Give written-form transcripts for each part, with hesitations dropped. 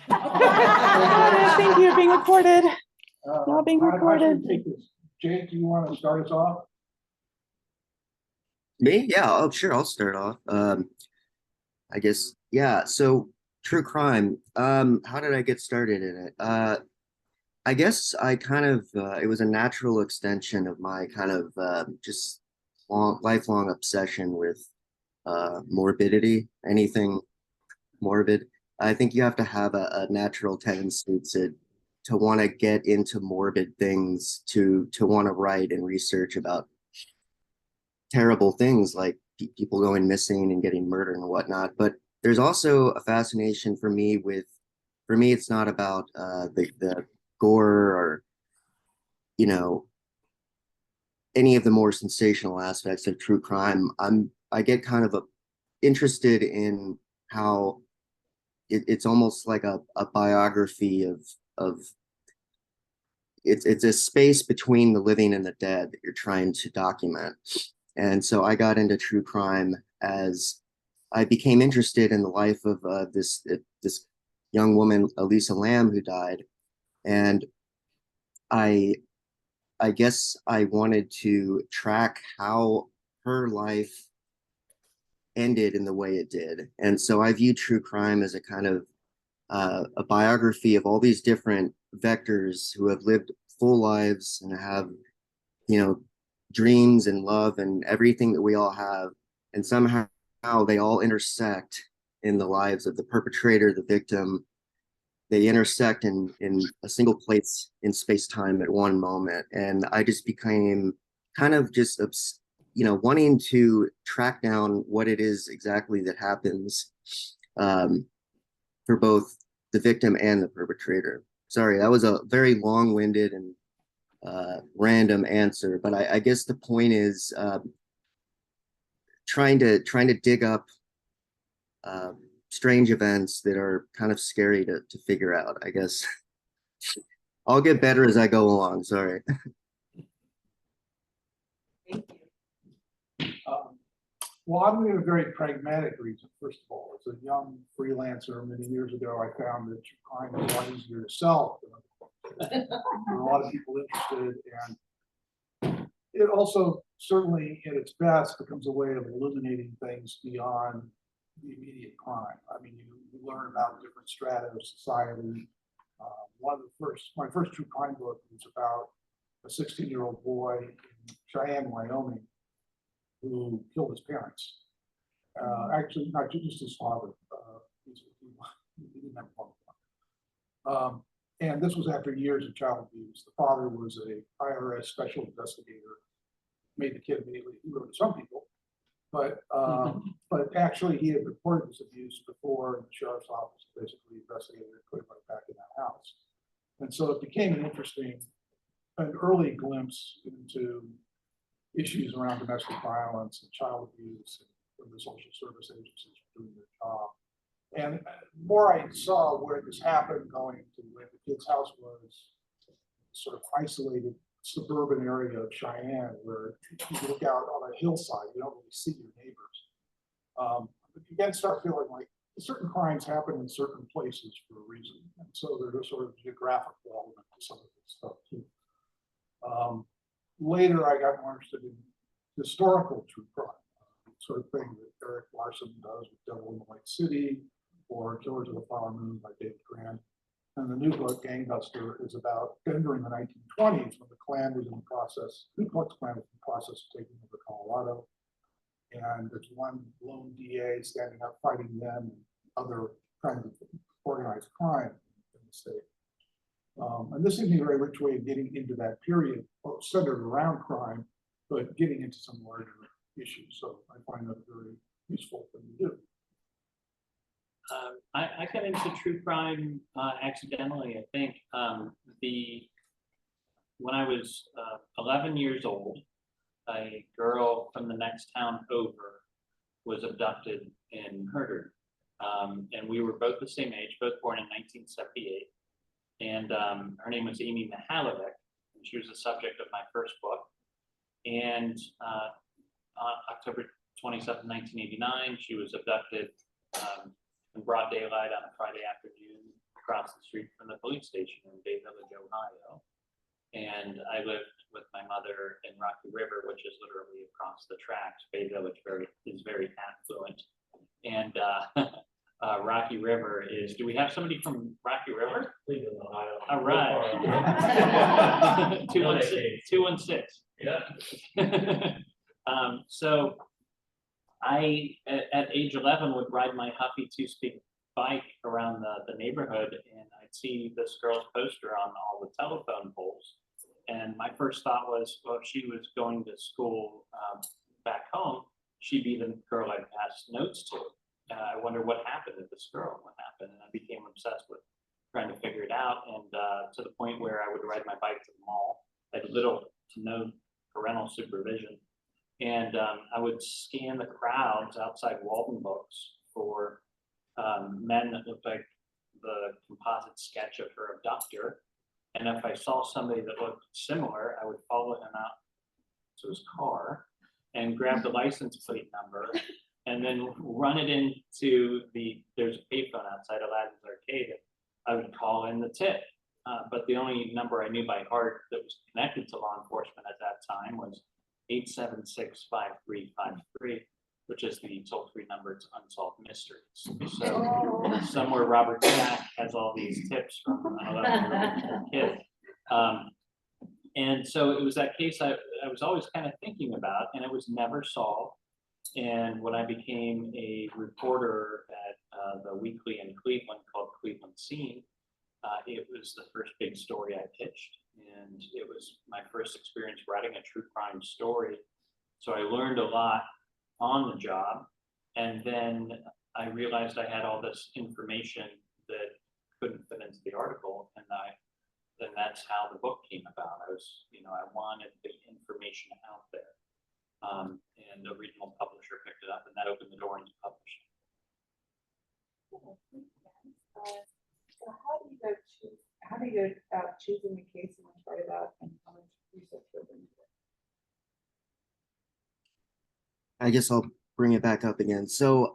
I think you're being recorded. Not being How should recorded. we take this? Jake, do you want to start us off? Me? Yeah, oh sure, I'll start off. I guess, yeah, so true crime. How did I get started in it? I guess I kind of it was a natural extension of my kind of just lifelong obsession with morbidity, anything morbid. I think you have to have a natural tendency to want to get into morbid things, to want to write and research about terrible things like people going missing and getting murdered and whatnot. But there's also a fascination for me, it's not about the gore or, you know, any of the more sensational aspects of true crime. I get kind of interested in how it's almost like a biography of it's a space between the living and the dead that you're trying to document. And so I got into true crime as I became interested in the life of this young woman, Elisa Lam, who died, and I I guess I wanted to track how her life ended in the way it did. And so I view true crime as a kind of a biography of all these different vectors who have lived full lives and have, you know, dreams and love and everything that we all have. And somehow they all intersect in the lives of the perpetrator, the victim. They intersect in a single place in space time at one moment. And I just became kind of just, wanting to track down what it is exactly that happens um, for both the victim and the perpetrator. Sorry, that was a very long-winded and random answer, but I guess the point is trying to dig up uh, strange events that are kind of scary to figure out. I guess I'll get better as I go along. Sorry. Um, well, I'm doing a very pragmatic reason. First of all, as a young freelancer many years ago, I found that crime is a lot easier to sell than other books. There are a lot of people interested, and it also certainly at its best becomes a way of illuminating things beyond the immediate crime. I mean, you learn about different strata of society. My first true crime book was about a 16-year-old boy in Cheyenne, Wyoming, who killed his parents. Actually, not just his father. He didn't have a father. And this was after years of child abuse. The father was a IRS special investigator, made the kid immediately a hero to some people, but actually he had reported this abuse before, and the sheriff's office basically investigated and put him right back in that house. And so it became an early glimpse into issues around domestic violence and child abuse, and the social service agencies were doing their job. And the more I saw where this happened, going to where the kid's house was, sort of isolated suburban area of Cheyenne, where you look out on a hillside, you don't really see your neighbors. You then start feeling like certain crimes happen in certain places for a reason. And so there's a sort of geographical element to some of this stuff too. Later, I got more interested in historical true crime, sort of thing that Erik Larson does with Devil in the White City, or Killers of the Flower Moon by David Grant. And the new book, Gangbuster, is about Denver in the 1920s when the Klan was in the process, Ku Klux Klan was in the process of taking over Colorado. And there's one lone DA standing up fighting them and other kinds of organized crime in the state. And this is a very rich way of getting into that period, centered around crime, but getting into some larger issues. So I find that a very useful thing to do. I got into true crime accidentally, I think. When I was 11 years old, a girl from the next town over was abducted and murdered. And we were both the same age, both born in 1978. And her name was Amy Mihalovic, and she was the subject of my first book. And on October 27, 1989, she was abducted in broad daylight on a Friday afternoon across the street from the police station in Bay Village, Ohio. And I lived with my mother in Rocky River, which is literally across the tracks. Bay Village is very affluent. And Rocky River is, do we have somebody from Rocky River? Cleveland, Ohio. All right. 216. Yeah. So I, at age 11, would ride my Huffy two-speed bike around the neighborhood, and I'd see this girl's poster on all the telephone poles. And my first thought was, well, if she was going to school back home, she'd be the girl I'd pass notes to. And I wonder what happened to this girl, what happened, and I became obsessed with trying to figure it out, and to the point where I would ride my bike to the mall, had little to no parental supervision. And I would scan the crowds outside Walden Books for men that looked like the composite sketch of her abductor. And if I saw somebody that looked similar, I would follow him out to his car and grab the license plate number and then run it into there's a payphone outside Aladdin's Arcade. I would call in the tip. But the only number I knew by heart that was connected to law enforcement at that time was 876-5353, which is the toll-free number to unsolved mysteries. So somewhere Robert Stack has all these tips from an 11-year-old kid. And so it was that case I was always kind of thinking about, and it was never solved. And when I became a reporter at the weekly in Cleveland called Cleveland Scene, it was the first big story I pitched, and it was my first experience writing a true crime story. So I learned a lot on the job, and then I realized I had all this information that couldn't fit into the article, and then that's how the book came about. I wanted the information out there, and the regional publisher picked it up, and that opened the door into publishing. So how do you go about choosing the case you want to write about, and how much research goes into it? I guess I'll bring it back up again. So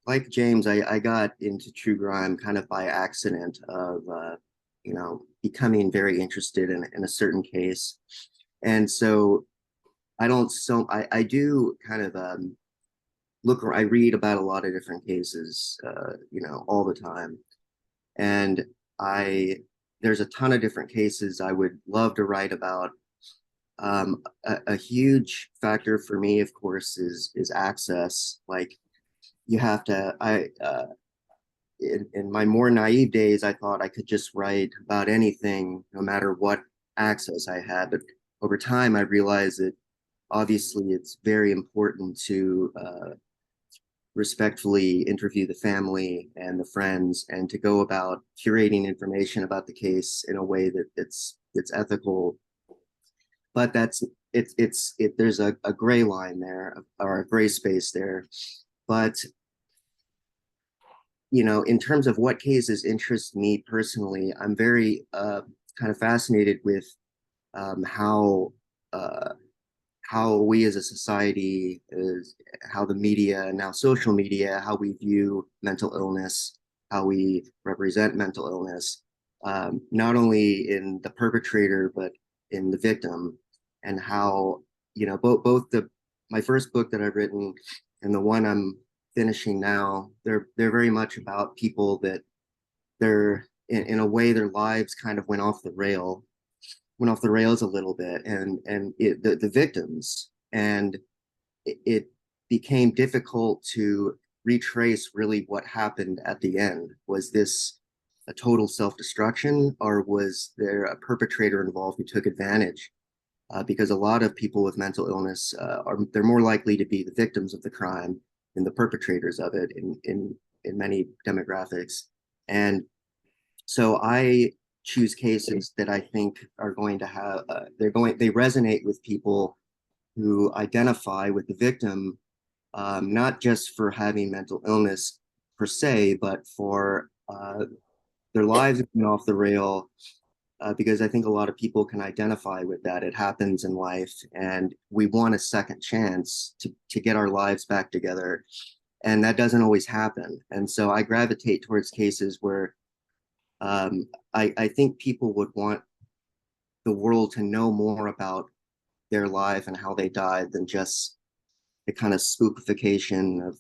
like James, I got into true crime kind of by accident of, becoming very interested in a certain case. And so I do kind of, I read about a lot of different cases, all the time. And there's a ton of different cases I would love to write about. A huge factor for me, of course, is access. Like you have to, in my more naive days, I thought I could just write about anything, no matter what access I had. But over time, I realized that obviously it's very important to respectfully interview the family and the friends, and to go about curating information about the case in a way that it's ethical. But there's a gray line there, or a gray space there. But in terms of what cases interest me personally, I'm very kind of fascinated with how we as a society, how the media, and now social media, how we view mental illness, how we represent mental illness, not only in the perpetrator, but in the victim, and how, both my first book that I've written and the one I'm finishing now, they're very much about people that they're, in a way, their lives kind of went off the rails a little bit, and the victims, and it became difficult to retrace really what happened at the end. Was this a total self-destruction, or was there a perpetrator involved who took advantage? Because a lot of people with mental illness they're more likely to be the victims of the crime than the perpetrators of it in many demographics. And so I choose cases that I think are going to have they resonate with people who identify with the victim, not just for having mental illness per se, but for their lives have been off the rail, because I think a lot of people can identify with that. It happens in life, and we want a second chance to get our lives back together. And that doesn't always happen. And so I gravitate towards cases where I think people would want the world to know more about their life and how they died than just the kind of spookification of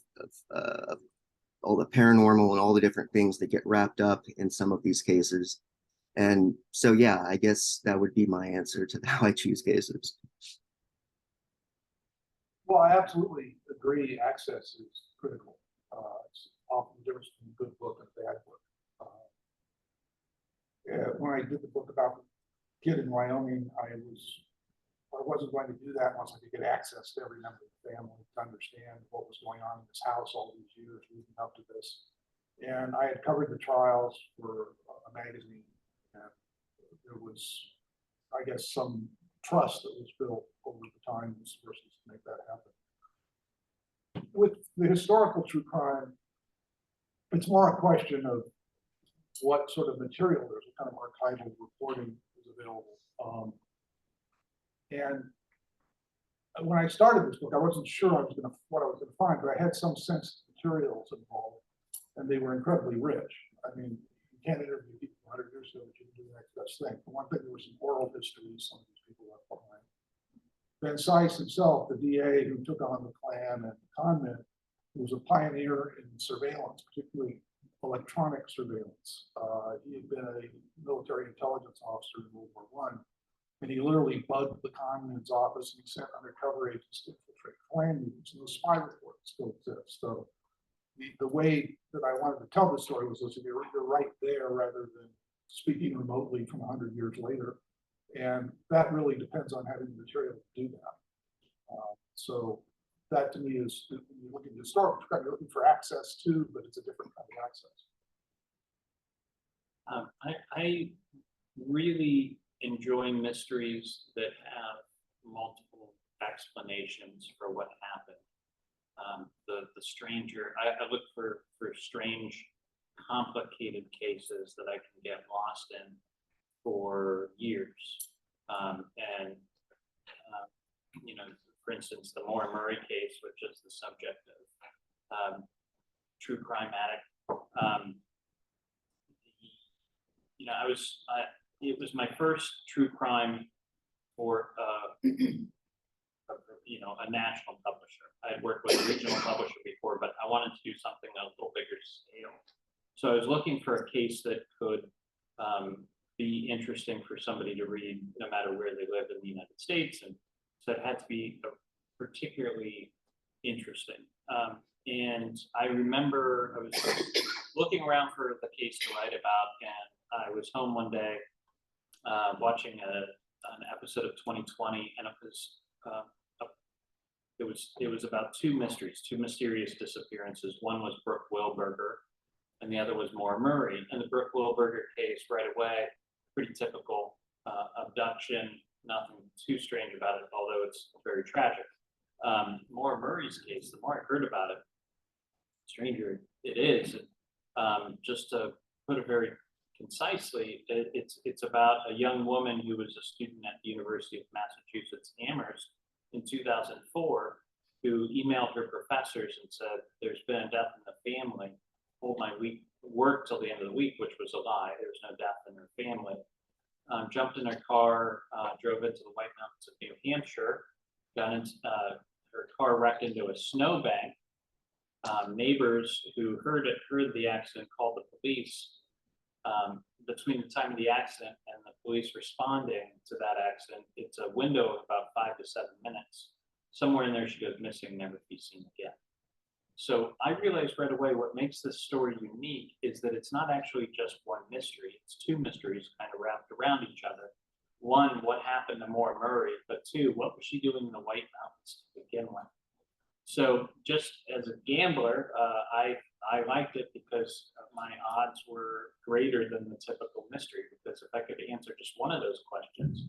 all the paranormal and all the different things that get wrapped up in some of these cases. And so, yeah, I guess that would be my answer to how I choose cases. Well, I absolutely agree. Access is critical. It's often the difference between a good book and a bad book. When I did the book about the kid in Wyoming, I wasn't going to do that unless I could get access to every member of the family to understand what was going on in this house all these years leading up to this. And I had covered the trials for a magazine, and there was, I guess, some trust that was built over the time in this versus to make that happen. With the historical true crime, it's more a question of what sort of material there's, what kind of archival reporting is available. And when I started this book, I wasn't sure what I was gonna find, but I had some sense of materials involved, and they were incredibly rich. I mean, you can't interview people 100 years ago, but you can do the next best thing. For one thing, there were some oral histories some of these people left behind. Ben Sice himself, the DA who took on the Klan and the conmen, was a pioneer in surveillance, particularly electronic surveillance. He had been a military intelligence officer in World War I, and he literally bugged the conmen's office and he sent undercover agents to infiltrate Klan meetings, and the spy report still exists. So the way that I wanted to tell the story was, listen, you're right there rather than speaking remotely from 100 years later. And that really depends on having the material to do that. So that to me is, when you're looking at historical crime, you're looking for access too, but it's a different kind of access. I really enjoy mysteries that have multiple explanations for what happened. The stranger, I look for strange, complicated cases that I can get lost in for years. You know, for instance, the Moore Murray case, which is the subject of True Crime Addict. You know, it was my first true crime for you know, a national publisher. I had worked with a regional publisher before, but I wanted to do something a little bigger scale. So I was looking for a case that could be interesting for somebody to read, no matter where they live in the United States, and so it had to be particularly interesting. And I remember I was looking around for the case to write about, and I was home one day watching an episode of 2020, and it was about two mysteries, two mysterious disappearances. One was Brooke Wilberger, and the other was Moore Murray. And the Brooke Wilberger case, right away, pretty typical abduction, nothing too strange about it, although it's very tragic. Moore Murray's case, the more I heard about it, stranger it is. Just to put it very concisely, it's about a young woman who was a student at the University of Massachusetts Amherst in 2004, who emailed her professors and said, there's been a death in the family, hold my work till the end of the week, which was a lie. There was no death in her family. Jumped in her car, drove into the White Mountains of New Hampshire, got into her car wrecked into a snowbank. Neighbors who heard the accident called the police. Between the time of the accident and the police responding to that accident, it's a window of about 5 to 7 minutes. Somewhere in there she goes missing, never to be seen again. So I realized right away what makes this story unique is that it's not actually just one mystery. It's two mysteries kind of wrapped around each other. One, what happened to Moore Murray, but two, what was she doing in the White Mountains to begin with? So just as a gambler, I liked it because my odds were greater than the typical mystery, because if I could answer just one of those questions,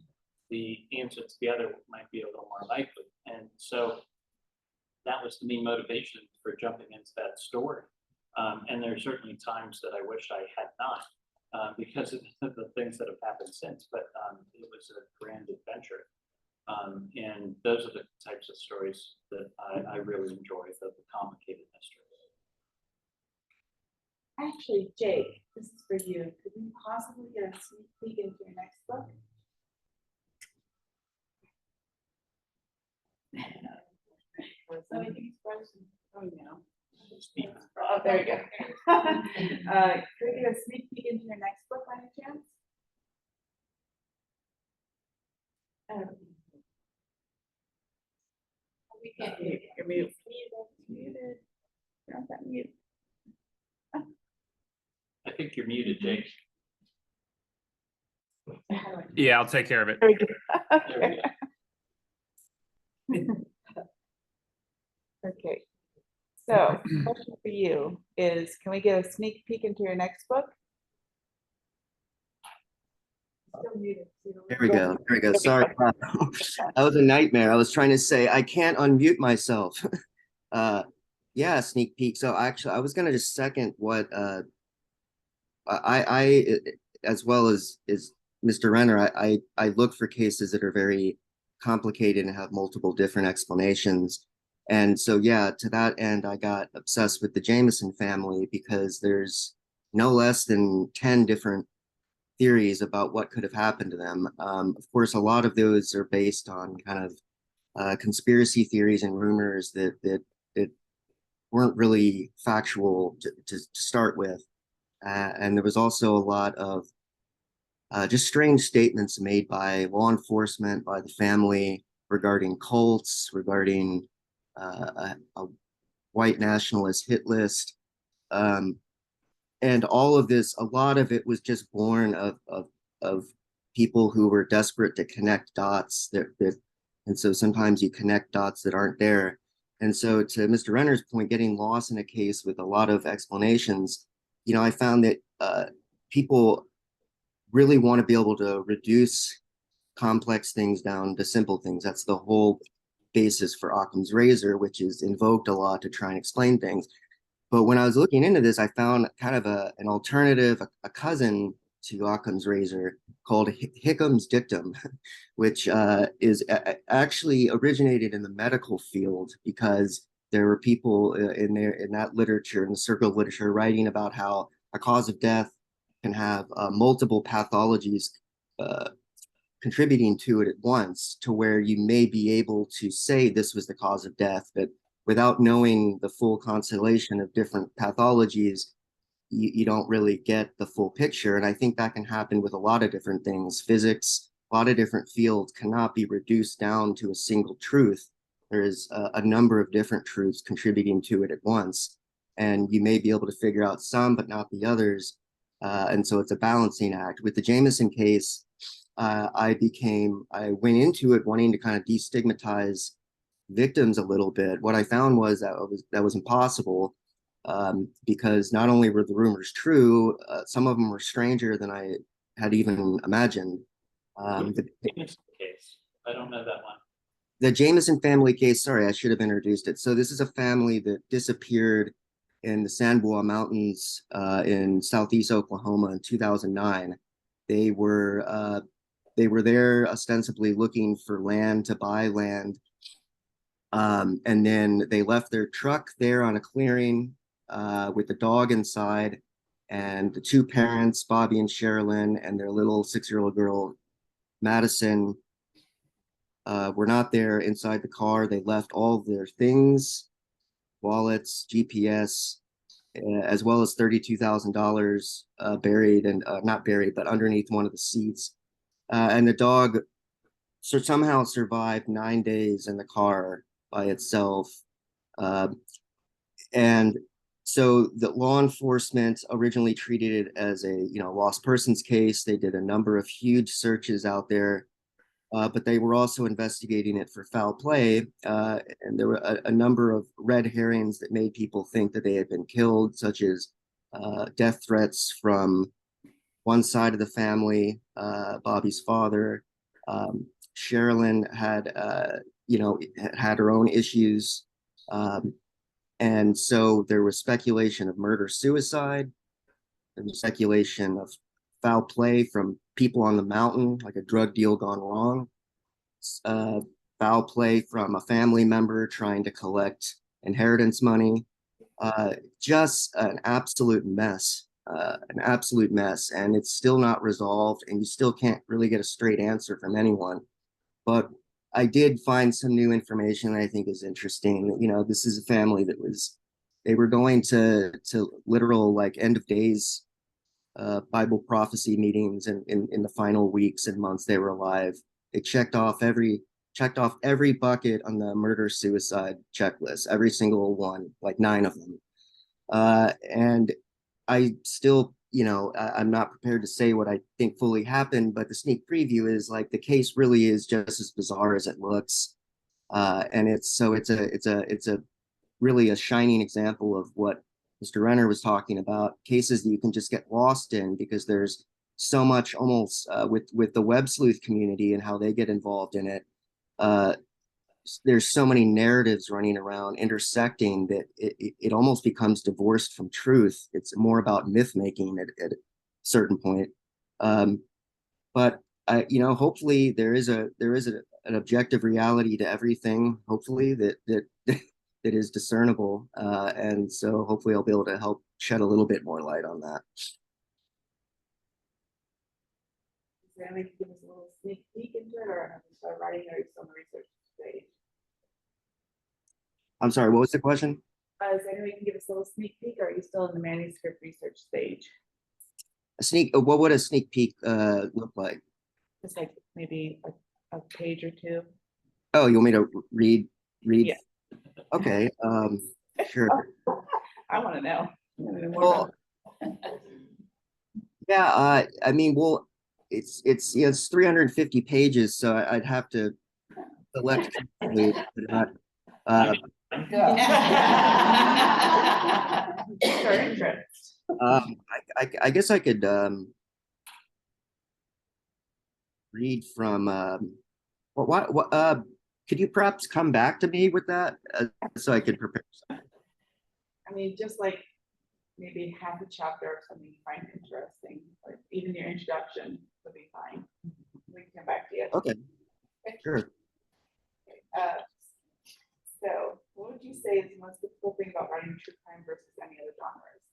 the answer to the other might be a little more likely. And so that was the main motivation for jumping into that story. And there are certainly times that I wish I had not, because of the things that have happened since, but it was a grand adventure. And those are the types of stories that I really enjoy, the complicated mysteries. Actually, Jake, this is for you. Could we possibly get a sneak peek into your next book? So I think it's frozen. Oh, no. Oh, there you go. Could we get a sneak peek into your next book by any chance? We can't hear you. You're muted. Muted. You're not that mute. I think you're muted, Jake. Yeah, I'll take care of it. There we go. There we go. Okay. So, question for you is, can we get a sneak peek into your next book? Still muted. There we go. There we go. Sorry. That was a nightmare. I was trying to say, I can't unmute myself. Yeah, sneak peek. So actually, I was gonna just second what I as well as Mr. Renner, I look for cases that are very complicated and have multiple different explanations. And so, yeah, to that end, I got obsessed with the Jameson family because there's no less than 10 different theories about what could have happened to them. Of course, a lot of those are based on kind of conspiracy theories and rumors that weren't really factual to start with. And there was also a lot of just strange statements made by law enforcement, by the family regarding cults, regarding a white nationalist hit list. And all of this, a lot of it was just born of people who were desperate to connect dots and so sometimes you connect dots that aren't there. And so to Mr. Renner's point, getting lost in a case with a lot of explanations, you know, I found that people really want to be able to reduce complex things down to simple things. That's the whole basis for Occam's razor, which is invoked a lot to try and explain things. But when I was looking into this, I found kind of an alternative, a cousin to Occam's razor called Hickham's dictum, which is actually originated in the medical field because there were people in that literature, in the circle of literature, writing about how a cause of death can have multiple pathologies contributing to it at once, to where you may be able to say this was the cause of death, but without knowing the full constellation of different pathologies, you don't really get the full picture. And I think that can happen with a lot of different things. Physics, a lot of different fields cannot be reduced down to a single truth. There is a number of different truths contributing to it at once. And you may be able to figure out some, but not the others. And so it's a balancing act. With the Jameson case, I went into it wanting to kind of destigmatize victims a little bit. What I found was that was impossible, because not only were the rumors true, some of them were stranger than I had even imagined. The Jameson case. I don't know that one. The Jameson family case, sorry, I should have introduced it. So this is a family that disappeared in the San Juan Mountains in southeast Oklahoma in 2009. They were there ostensibly looking for land, to buy land. And then they left their truck there on a clearing with the dog inside, and the two parents, Bobby and Sherilyn, and their little 6-year-old girl, Madison, were not there inside the car. They left all of their things, wallets, GPS, as well as $32,000 buried, and not buried, but underneath one of the seats. And the dog somehow survived 9 days in the car by itself. And so the law enforcement originally treated it as a lost persons case. They did a number of huge searches out there, but they were also investigating it for foul play. And there were a number of red herrings that made people think that they had been killed, such as death threats from one side of the family, Bobby's father. Sherilyn had had her own issues. And so there was speculation of murder-suicide. There was speculation of foul play from people on the mountain, like a drug deal gone wrong. Foul play from a family member trying to collect inheritance money. Just an absolute mess, and it's still not resolved, and you still can't really get a straight answer from anyone. But I did find some new information that I think is interesting. You know, this is a family that they were going to literal like end of days Bible prophecy meetings in the final weeks and months they were alive. They checked off every bucket on the murder suicide checklist, every single one, like 9 of them. And I still, I'm not prepared to say what I think fully happened, but the sneak preview is like the case really is just as bizarre as it looks. And it's a really a shining example of what Mr. Renner was talking about, cases that you can just get lost in because there's so much almost with the web sleuth community and how they get involved in it. There's so many narratives running around intersecting that it almost becomes divorced from truth. It's more about myth making at a certain point. But hopefully there is an objective reality to everything. Hopefully that that is discernible, and so hopefully I'll be able to help shed a little bit more light on that. Is there any way you can give us a little sneak peek into it, or have you started writing, or are you still in the research stage? I'm sorry, what was the question? Is there any way you can give us a little sneak peek, or are you still in the manuscript research stage? What would a sneak peek look like? Just like maybe a page or two. Oh, you want me to read? Yeah. Okay, sure. I want to know. Well, yeah, I mean, well, it's 350 pages, so I'd have to select carefully, but not, I guess I could read from what could you perhaps come back to me with that so I could prepare something? I mean, just like maybe half a chapter or something you find interesting, or even your introduction would be fine. We can come back to you. Okay, sure. So what would you say is the most difficult thing about writing true crime versus any other genres?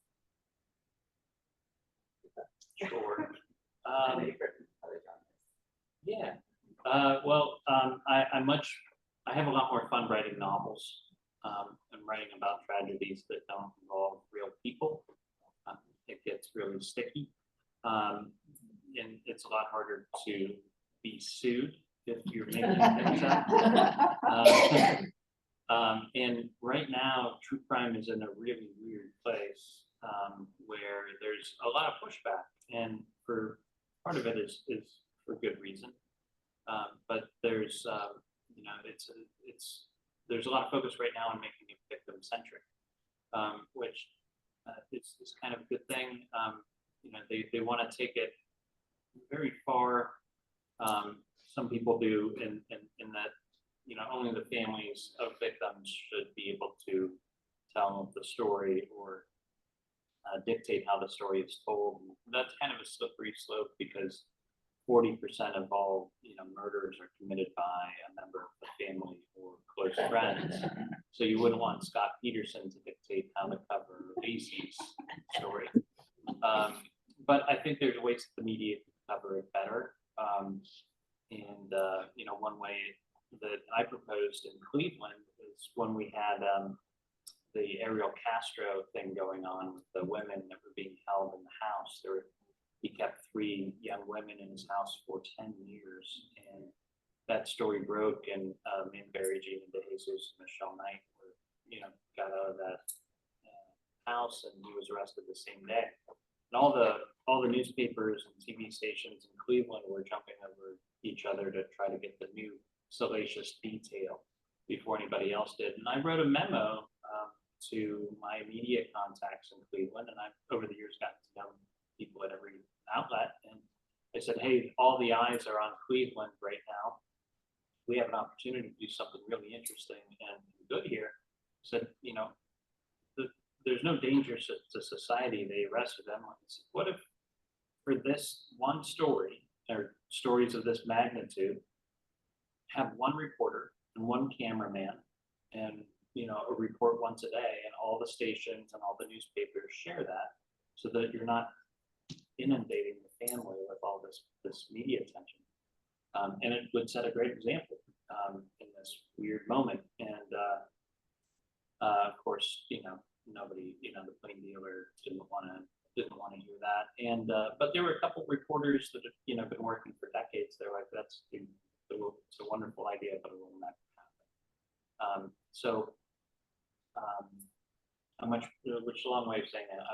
Sure. I know you've written other genres. Yeah. I have a lot more fun writing novels and writing about tragedies that don't involve real people. It gets really sticky. And it's a lot harder to be sued if you're making things up. And right now, true crime is in a really weird place where there's a lot of pushback, and for part of it is for good reason. But there's there's a lot of focus right now on making it victim centric, which is kind of a good thing. They want to take it very far. Some people do in that only the families of victims should be able to tell the story or dictate how the story is told. That's kind of a slippery slope because 40% of all murders are committed by a member of the family or close friends. So you wouldn't want Scott Peterson to dictate how to cover Basie's story. But I think there's ways that the media can cover it better. One way that I proposed in Cleveland is when we had the Ariel Castro thing going on with the women that were being held in the house. He kept 3 young women in his house for 10 years, and that story broke, and Manbury, Gina DeJesus, and Michelle Knight were, got out of that house, and he was arrested the same day. And all the newspapers and TV stations in Cleveland were jumping over each other to try to get the new salacious detail before anybody else did. And I wrote a memo to my immediate contacts in Cleveland, and I've over the years gotten to know people at every outlet, and I said, hey, all the eyes are on Cleveland right now. We have an opportunity to do something really interesting and good here. Said, there's no danger to society. They arrested them. I said, what if for this one story, or stories of this magnitude, have one reporter and one cameraman and a report once a day, and all the stations and all the newspapers share that, so that you're not inundating the family with all this media attention. And it would set a great example in this weird moment. And of course, nobody, the plain dealer didn't want to hear that. And but there were a couple reporters that have been working for decades. They're like, it's a wonderful idea, but it will never happen. Which is a long way of saying that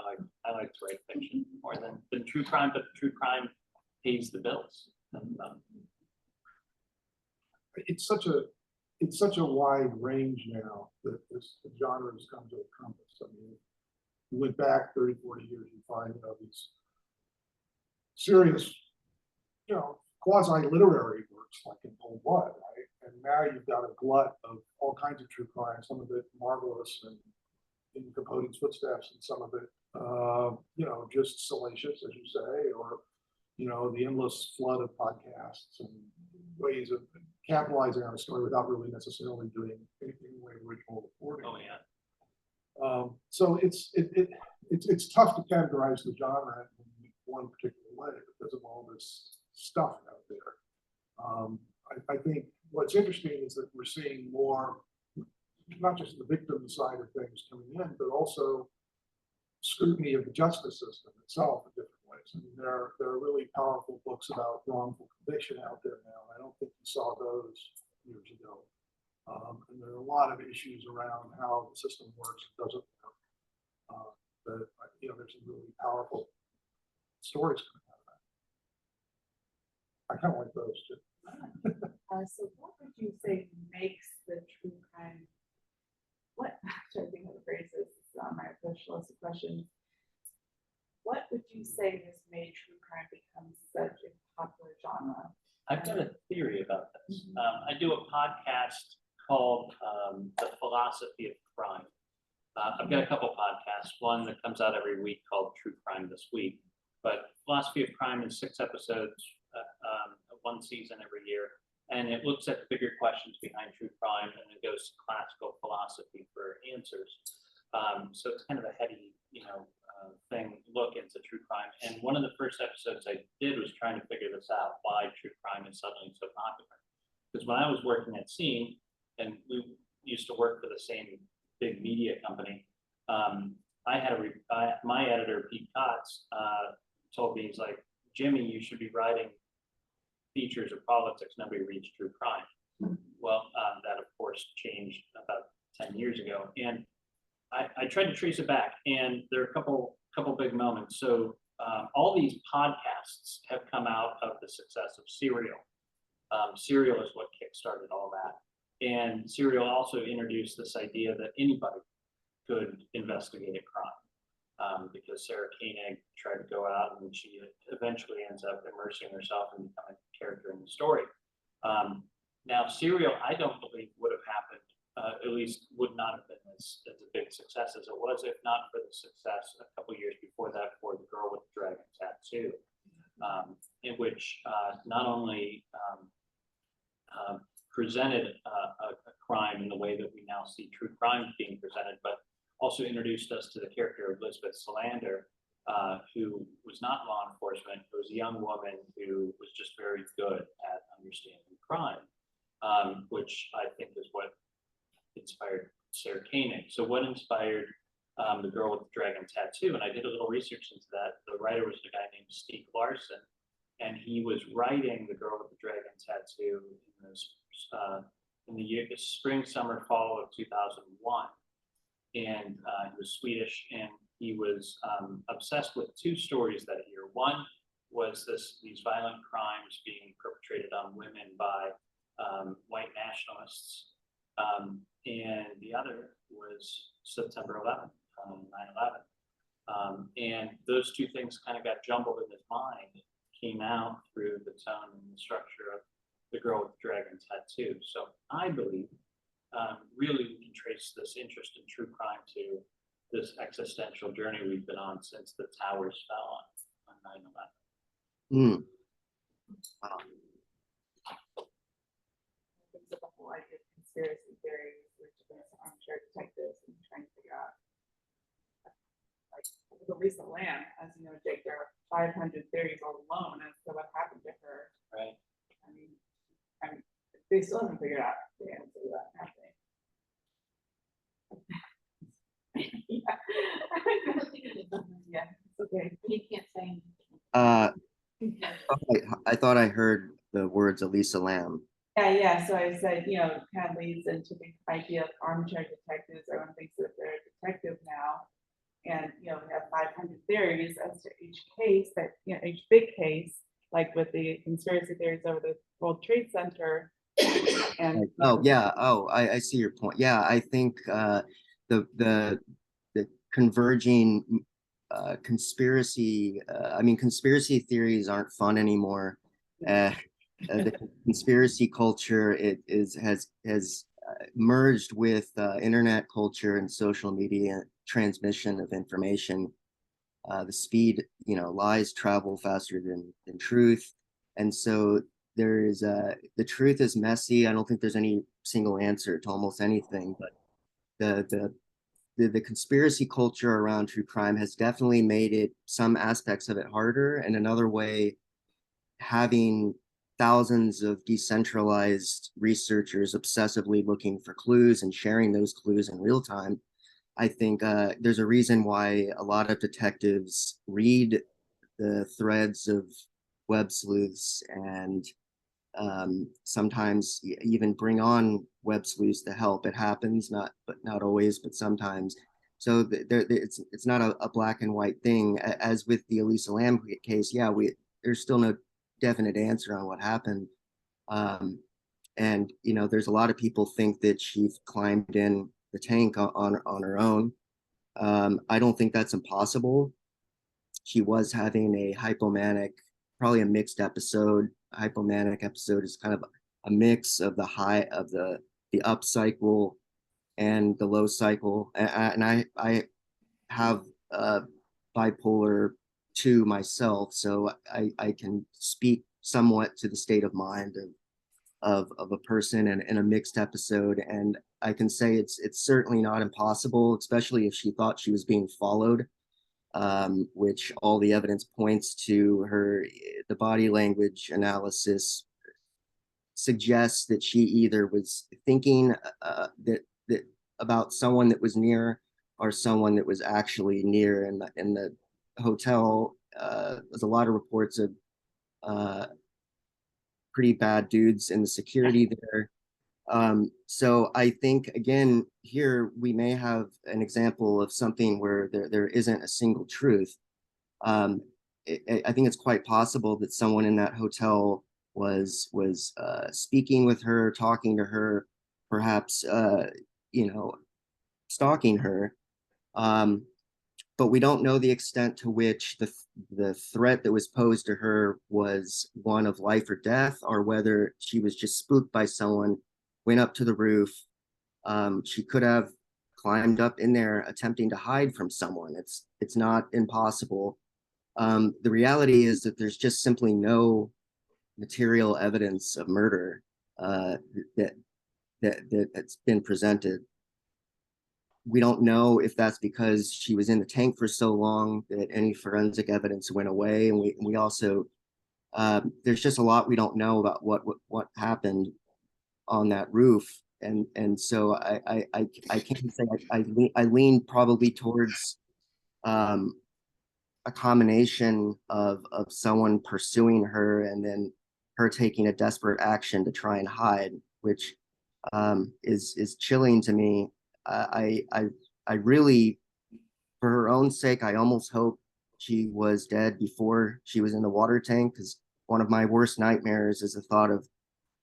I like to write fiction more than true crime, but true crime pays the bills. And, It's such a wide range now that this genre has come to encompass. I mean, you went back 30, 40 years, you find these serious, quasi-literary works like in Cold Blood, right? And now you've got a glut of all kinds of true crime, some of it marvelous and in Capote's footsteps, and some of it, just salacious, as you say, or, the endless flood of podcasts and ways of capitalizing on a story without really necessarily doing anything in the way of original reporting. oh yeah. So it's tough to categorize the genre in one particular way because of all this stuff out there. I think what's interesting is that we're seeing more, not just the victim side of things coming in, but also scrutiny of the justice system itself in different ways. I mean, there are really powerful books about wrongful conviction out there now. I don't think you saw those years ago. And there are a lot of issues around how the system works and doesn't work. But there's some really powerful stories coming out of that. I kind of like those too. So what would you say makes the true crime? Actually, I think of the phrases. It's on my wish list of questions. What would you say has made true crime become such a popular genre? I've got a theory about this. I do a podcast called The Philosophy of Crime. I've got a couple podcasts, one that comes out every week called True Crime This Week. But Philosophy of Crime is 6 episodes, one season every year. And it looks at the bigger questions behind true crime, and it goes to classical philosophy for answers. So it's kind of a heady, look into true crime. And one of the first episodes I did was trying to figure this out, why true crime is suddenly so popular. Because when I was working at Scene, and we used to work for the same big media company, I had my editor, Pete Kotz, told me, he's like, Jimmy, you should be writing features of politics. Nobody reads true crime. Well, that of course changed about 10 years ago. And I tried to trace it back, and there are a couple big moments. So all these podcasts have come out of the success of Serial. Serial is what kickstarted all that. And Serial also introduced this idea that anybody could investigate a crime, because Sarah Koenig tried to go out, and she eventually ends up immersing herself and becoming a character in the story. Now, Serial, I don't believe would have happened, at least would not have been as a big success as it was, if not for the success a couple years before that for The Girl with the Dragon Tattoo, in which not only presented a crime in the way that we now see true crime being presented, but also introduced us to the character of Elizabeth Salander, who was not law enforcement, who was a young woman who was just very good at understanding crime, which I think is what inspired Sarah Koenig. So what inspired The Girl with the Dragon Tattoo? And I did a little research into that. The writer was a guy named Stieg Larsson, and he was writing The Girl with the Dragon Tattoo in the spring, summer, fall of 2001. And he was Swedish, and he was obsessed with 2 stories that year. One was these violent crimes being perpetrated on women by white nationalists, and the other was September 11th, 9/11. And those 2 things kind of got jumbled in his mind, came out through the tone and the structure of The Girl with the Dragon Tattoo. So I believe really we can trace this interest in true crime to this existential journey we've been on since the towers fell on 9/11. Wow. The whole idea of conspiracy theories, which is on armchair detectives and trying to figure out. Like, with Elisa Lamb, as you know, Jake, there are 500 theories all alone as to what happened to her. Right. I mean, they still haven't figured out the answer to that happening. Yeah, it's okay. You can't say. I thought I heard the words Elisa Lamb. Yeah, so I said, kind of leads into the idea of armchair detectives. Everyone thinks that they're a detective now. And, we have 500 theories as to each case that, each big case, like with the conspiracy theories over the World Trade Center. And I see your point. Yeah, I think the converging conspiracy conspiracy theories aren't fun anymore. The conspiracy culture has merged with internet culture and social media transmission of information. The speed, lies travel faster than truth, and so there is the truth is messy. I don't think there's any single answer to almost anything, but the conspiracy culture around true crime has definitely made it, some aspects of it, harder, and another way, having thousands of decentralized researchers obsessively looking for clues and sharing those clues in real time. I think there's a reason why a lot of detectives read the threads of web sleuths and sometimes even bring on web sleuths to help. It happens, not always, but sometimes. So it's not a black and white thing. As with the Elisa Lamb case, there's still no definite answer on what happened. And there's a lot of people think that she climbed in the tank on her own. I don't think that's impossible. She was having a hypomanic, probably a mixed episode. A hypomanic episode is kind of a mix of the high of the up cycle and the low cycle. And I have bipolar 2 myself, so I can speak somewhat to the state of mind of a person in a mixed episode. And I can say it's certainly not impossible, especially if she thought she was being followed, which all the evidence points to. The body language analysis suggests that she either was thinking that about someone that was near, or someone that was actually near in the hotel. There's a lot of reports of pretty bad dudes in the security there. So I think, again, here we may have an example of something where there isn't a single truth. I think it's quite possible that someone in that hotel was speaking with her, talking to her, perhaps stalking her. But we don't know the extent to which the threat that was posed to her was one of life or death, or whether she was just spooked by someone, went up to the roof. She could have climbed up in there attempting to hide from someone. It's not impossible. The reality is that there's just simply no material evidence of murder that's been presented. We don't know if that's because she was in the tank for so long that any forensic evidence went away, and we also there's just a lot we don't know about what happened on that roof, and so I can't say. I lean probably towards a combination of someone pursuing her and then her taking a desperate action to try and hide, which is chilling to me. I really, for her own sake, I almost hope she was dead before she was in the water tank, because one of my worst nightmares is the thought of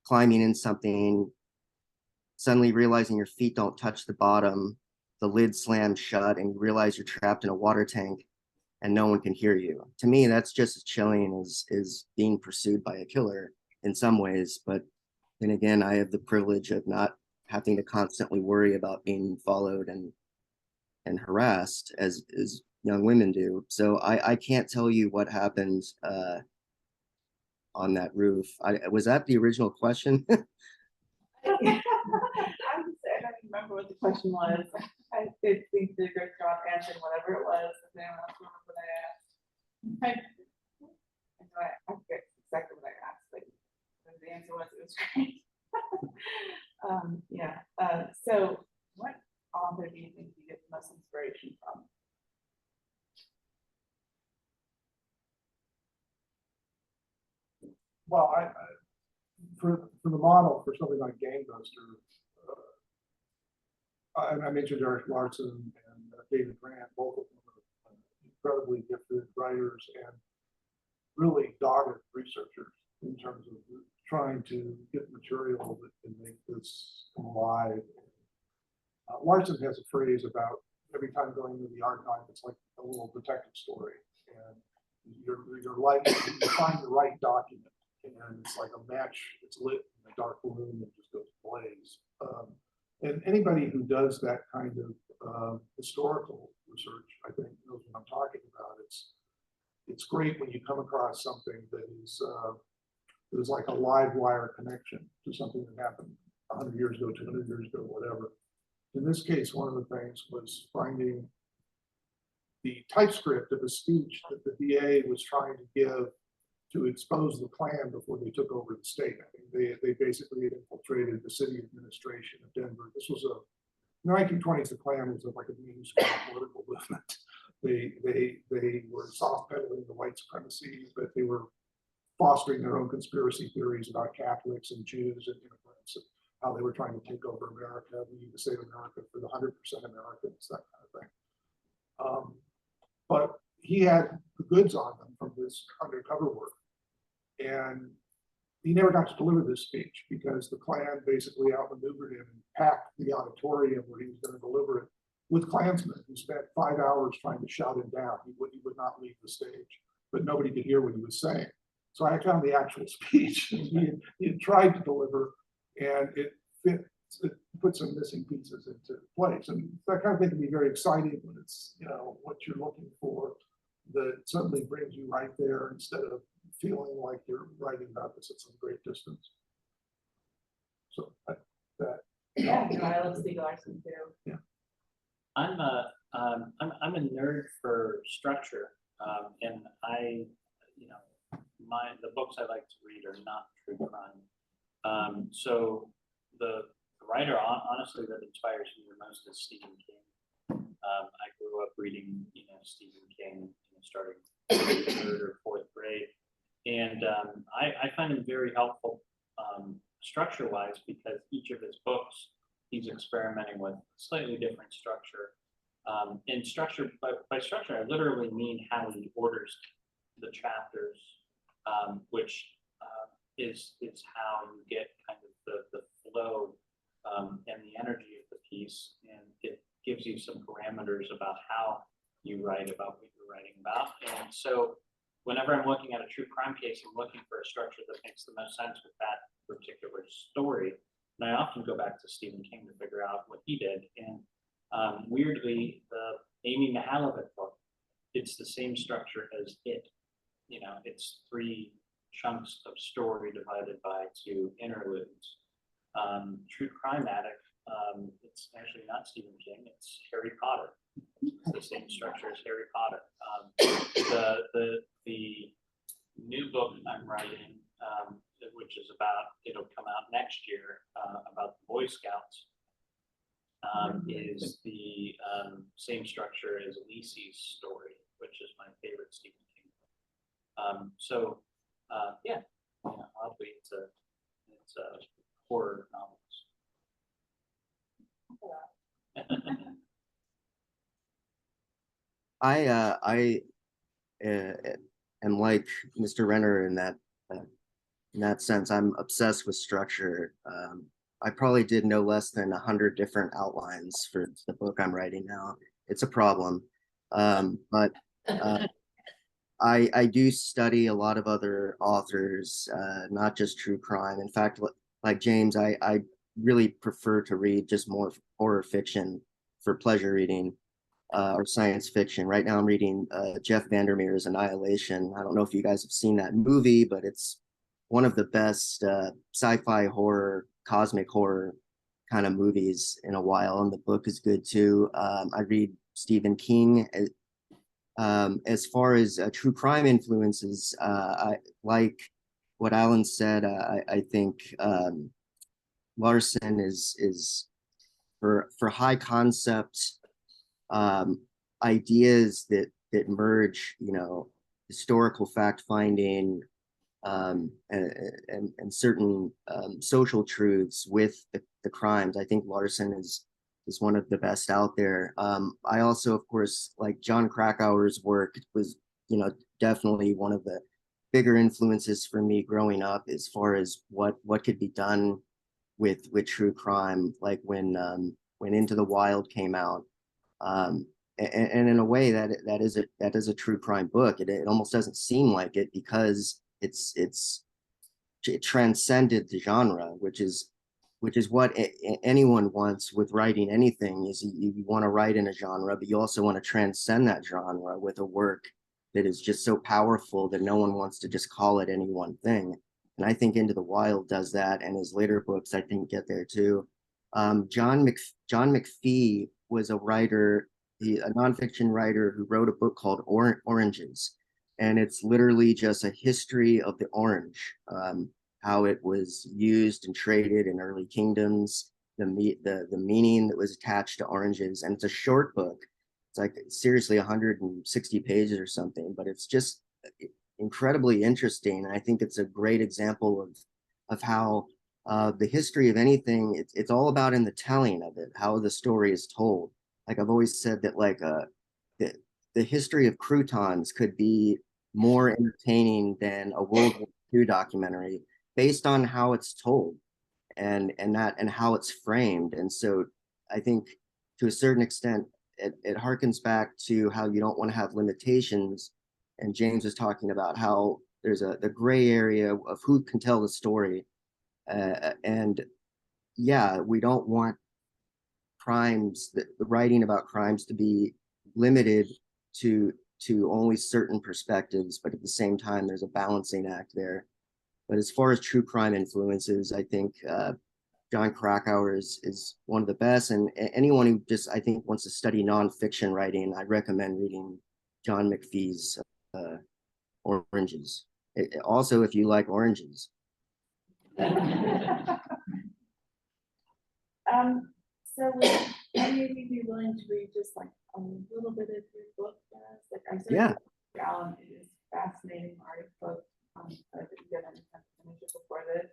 climbing in something, suddenly realizing your feet don't touch the bottom, the lid slams shut, and you realize you're trapped in a water tank and no one can hear you. To me, that's just as chilling as being pursued by a killer in some ways. But then again, I have the privilege of not having to constantly worry about being followed and harassed as young women do. So I can't tell you what happened on that roof. Was that the original question? I would say, remember what the question was. I did think the great job answering whatever it was, and then I remember what I asked. I forget exactly what I asked, but the answer was, it was great. Yeah, so what author do you think you get the most inspiration from? Well, for the model for something like Gamebuster, I mentioned Eric Larson and David Grant, both of them are incredibly gifted writers and really dogged researchers in terms of trying to get material that can make this come alive. Larson has a phrase about every time going to the archive, it's like a little detective story. And you're like, you find the right document, and it's like a match, it's lit in a dark room and just goes blaze. And anybody who does that kind of historical research, I think, knows what I'm talking about. It's great when you come across something that is like a live wire connection to something that happened 100 years ago, 200 years ago, whatever. In this case, one of the things was finding the typescript of a speech that the VA was trying to give to expose the Klan before they took over the state. I mean, they basically had infiltrated the city administration of Denver. This was in the 1920s, the Klan was like a mainstream political movement. They were soft pedaling the white supremacy, but they were fostering their own conspiracy theories about Catholics and Jews and immigrants, and how they were trying to take over America. We need to save America for the 100% Americans, that kind of thing. But he had the goods on them from this undercover work. And he never got to deliver this speech because the Klan basically outmaneuvered him and packed the auditorium where he was going to deliver it with Klansmen who spent 5 hours trying to shout him down. He would not leave the stage, but nobody could hear what he was saying. So I found the actual speech he had tried to deliver, and it put some missing pieces into place. And that kind of thing can be very exciting when it's, you know, what you're looking for, that suddenly brings you right there instead of feeling like you're writing about this at some great distance. So that. Yeah, no, I love Stieg Larsson too. Yeah. I'm a nerd for structure, and the books I like to read are not true crime. So the writer, honestly, that inspires me the most is Stephen King. I grew up reading, Stephen King, starting third or fourth grade, and I find him very helpful structure-wise, because each of his books he's experimenting with slightly different structure. And structure, by structure, I literally mean how he orders the chapters, which is how you get kind of the flow and the energy of the piece, and it gives you some parameters about how you write about what you're writing about. And so whenever I'm looking at a true crime case, I'm looking for a structure that makes the most sense with that particular story. And I often go back to Stephen King to figure out what he did. And weirdly, the Amy Mihaljevic book, it's the same structure as it. It's 3 chunks of story divided by 2 interludes. True Crime Addict, it's actually not Stephen King, it's Harry Potter. It's the same structure as Harry Potter. The new book I'm writing, which is it'll come out next year, about the Boy Scouts, is the same structure as Lisey's story, which is my favorite Stephen King book. Yeah, oddly, it's a horror novels. I am like Mr. Renner in that sense. I'm obsessed with structure. I probably did no less than 100 different outlines for the book I'm writing now. It's a problem, but I do study a lot of other authors, not just true crime. In fact, like James, I really prefer to read just more horror fiction for pleasure reading, or science fiction. Right now I'm reading Jeff Vandermeer's Annihilation. I don't know if you guys have seen that movie, but it's one of the best sci-fi horror, cosmic horror kind of movies in a while, and the book is good too. I read Stephen King. As far as true crime influences, I like what Alan said. I think Larson is for high concept ideas that merge, historical fact finding and certain social truths with the crimes. I think Larson is one of the best out there. I also, of course, like John Krakauer's work was, definitely one of the bigger influences for me growing up as far as what could be done with true crime, like when Into the Wild came out. And in a way that is a true crime book. It almost doesn't seem like it because it transcended the genre, which is what anyone wants with writing anything. Is you want to write in a genre, but you also want to transcend that genre with a work that is just so powerful that no one wants to just call it any one thing. And I think Into the Wild does that, and his later books I think get there too. John McPhee was a writer, a nonfiction writer who wrote a book called Oranges, and it's literally just a history of the orange, how it was used and traded in early kingdoms, the meaning that was attached to oranges, and it's a short book. It's like seriously 160 pages or something, but it's just incredibly interesting. And I think it's a great example of how the history of anything, it's all about in the telling of it, how the story is told. Like I've always said that the history of croutons could be more entertaining than a World War II documentary based on how it's told and how it's framed. And so I think to a certain extent, it harkens back to how you don't want to have limitations. And James was talking about how there's the gray area of who can tell the story. And yeah, we don't want the writing about crimes to be limited to only certain perspectives, but at the same time, there's a balancing act there. But as far as true crime influences, I think John Krakauer is one of the best. And anyone who just, I think, wants to study nonfiction writing, I recommend reading John McPhee's Oranges. Also, if you like oranges. So would any of you be willing to read just like a little bit of your book? Like I Yeah. Alan, it is fascinating art book. I didn't get any time to finish it before this.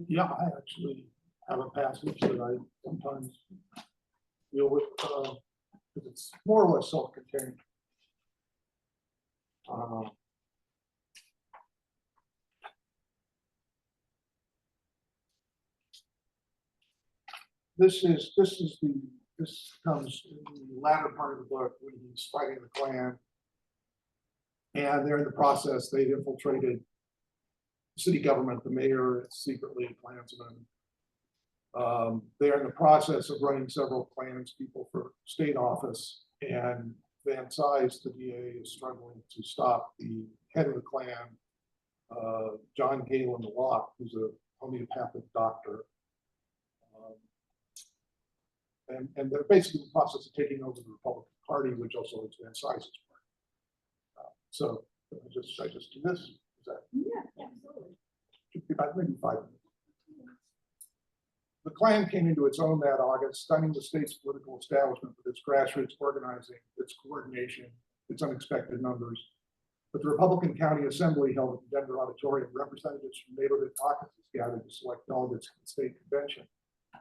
Yeah, I actually have a passage that I sometimes deal with, because it's more or less self-contained. This comes in the latter part of the book when he's fighting the Klan, and they're in the process. They've infiltrated city government, the mayor is secretly a Klansman. They're in the process of running several Klans people for state office, and Van Cise, the DA, is struggling to stop the head of the Klan, John Galen Locke, who's a homeopathic doctor. And they're basically in the process of taking over the Republican Party, which also is Van Cise's party. So should I just do this? Is that? Yeah, absolutely. Should be about maybe 5 minutes. The Klan came into its own that August, stunning the state's political establishment with its grassroots organizing, its coordination, its unexpected numbers. But the Republican County Assembly held at the Denver Auditorium, representatives from neighborhood caucuses gathered to select delegates for the state convention.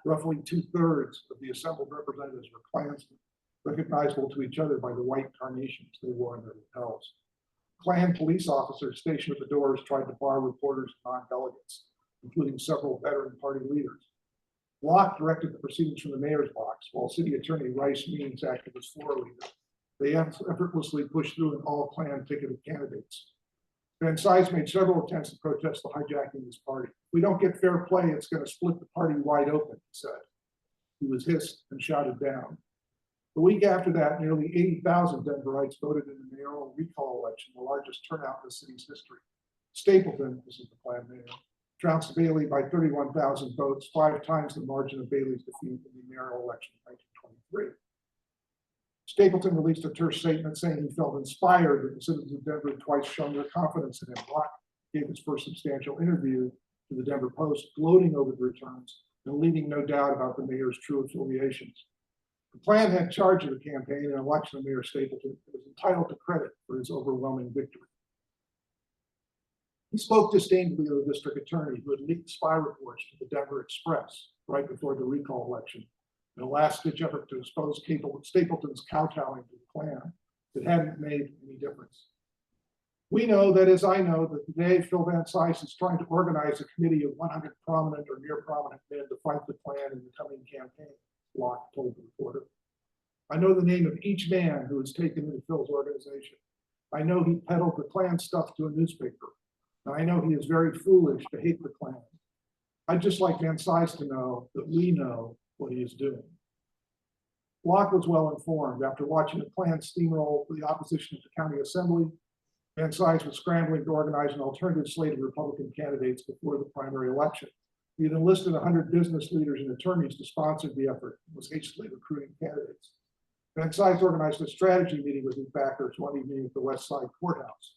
Roughly 2/3 of the assembled representatives were Klansmen, recognizable to each other by the white carnations they wore in their lapels. Klan police officers stationed at the doors tried to bar reporters and non-delegates, including several veteran party leaders. Locke directed the proceedings from the mayor's box, while City Attorney Rice Means acted as floor leader. They effortlessly pushed through an all-Klan ticketed candidates. Van Cise made several attempts to protest the hijacking of his party. If we don't get fair play, it's going to split the party wide open, he said. He was hissed and shouted down. The week after that, nearly 80,000 Denverites voted in the mayoral recall election, the largest turnout in the city's history. Stapleton, this is the Klan mayor, trounced Bailey by 31,000 votes, 5 times the margin of Bailey's defeat in the mayoral election of 1923. Stapleton released a terse statement saying he felt inspired that the citizens of Denver had twice shown their confidence in him. Locke gave his first substantial interview to the Denver Post, gloating over the returns and leaving no doubt about the mayor's true affiliations. The Klan had charge of the campaign and election of Mayor Stapleton and was entitled to credit for his overwhelming victory. He spoke disdainfully of the district attorney who had leaked spy reports to the Denver Express right before the recall election, in a last-ditch effort to expose Stapleton's kowtowing to the Klan that hadn't made any difference. We know that, as I know, that today Phil Van Cise is trying to organize a committee of 100 prominent or near prominent men to fight the Klan in the coming campaign, Locke told the reporter. I know the name of each man who is taken into Phil's organization. I know he peddled the Klan stuff to a newspaper. And I know he is very foolish to hate the Klan. I'd just like Van Cise to know that we know what he is doing. Locke was well informed. After watching the Klan steamroll the opposition at the county assembly, Van Cise was scrambling to organize an alternative slate of Republican candidates before the primary election. He had enlisted 100 business leaders and attorneys to sponsor the effort and was hastily recruiting candidates. Van Cise organized a strategy meeting with his backers one evening at the West Side Courthouse.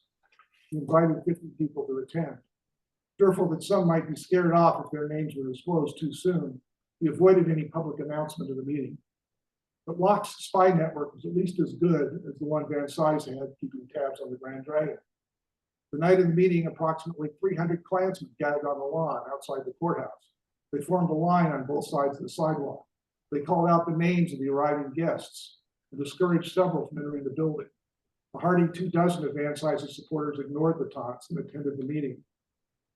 He invited 50 people to attend. Fearful that some might be scared off if their names were disclosed too soon, he avoided any public announcement of the meeting. But Locke's spy network was at least as good as the one Van Cise had, keeping tabs on the Grand Dragon. The night of the meeting, approximately 300 Klansmen gathered on the lawn outside the courthouse. They formed a line on both sides of the sidewalk. They called out the names of the arriving guests and discouraged several from entering the building. A hearty 24 of Van Cise's supporters ignored the taunts and attended the meeting.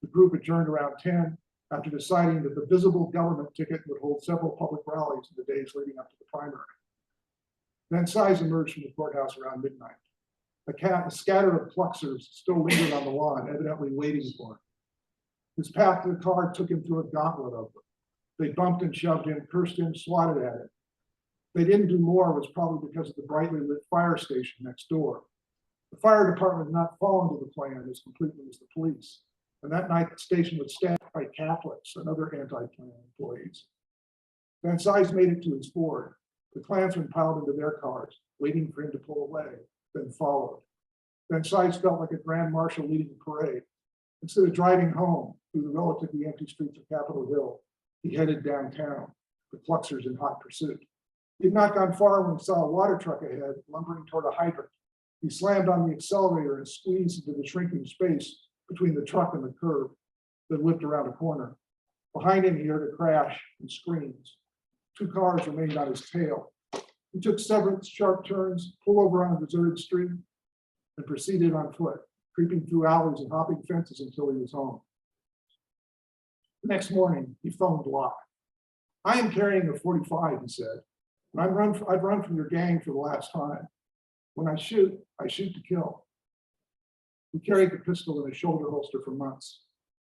The group adjourned around 10 after deciding that the visible government ticket would hold several public rallies in the days leading up to the primary. Van Cise emerged from the courthouse around midnight. A scatter of Pluxers still lingered on the lawn, evidently waiting for him. His path to the car took him through a gauntlet of them. They bumped and shoved him, cursed him, swatted at him. They didn't do more was probably because of the brightly lit fire station next door. The fire department had not fallen to the plan as completely as the police. And that night, the station was staffed by Catholics and other anti-Klan employees. Van Cise made it to his Ford. The Klansmen piled into their cars, waiting for him to pull away, then followed. Van Cise felt like a grand marshal leading a parade. Instead of driving home through the relatively empty streets of Capitol Hill, he headed downtown, the Pluxers in hot pursuit. He had not gone far when he saw a water truck ahead, lumbering toward a hydrant. He slammed on the accelerator and squeezed into the shrinking space between the truck and the curb, then whipped around a corner. Behind him, he heard a crash and screams. 2 cars remained on his tail. He took several sharp turns, pulled over on a deserted street, and proceeded on foot, creeping through alleys and hopping fences until he was home. The next morning, he phoned Locke. I am carrying a .45, he said, and I've run from your gang for the last time. When I shoot to kill. He carried the pistol in his shoulder holster for months.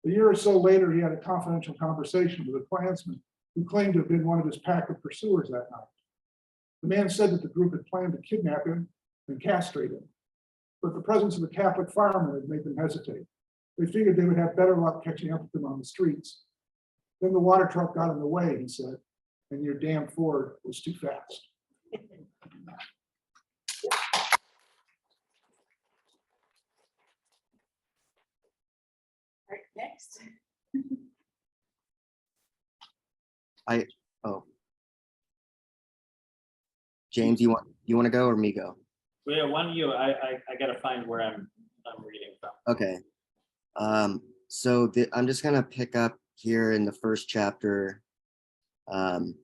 A year or so later, he had a confidential conversation with a Klansman who claimed to have been one of his pack of pursuers that night. The man said that the group had planned to kidnap him and castrate him, but the presence of the Catholic firemen had made them hesitate. They figured they would have better luck catching up with them on the streets. Then the water truck got in the way, he said, and your damn Ford was too fast. All right, next. James, you want to go or me go? Well, yeah, one of you, I gotta find where I'm reading from. Okay. So I'm just gonna pick up here in the first chapter. So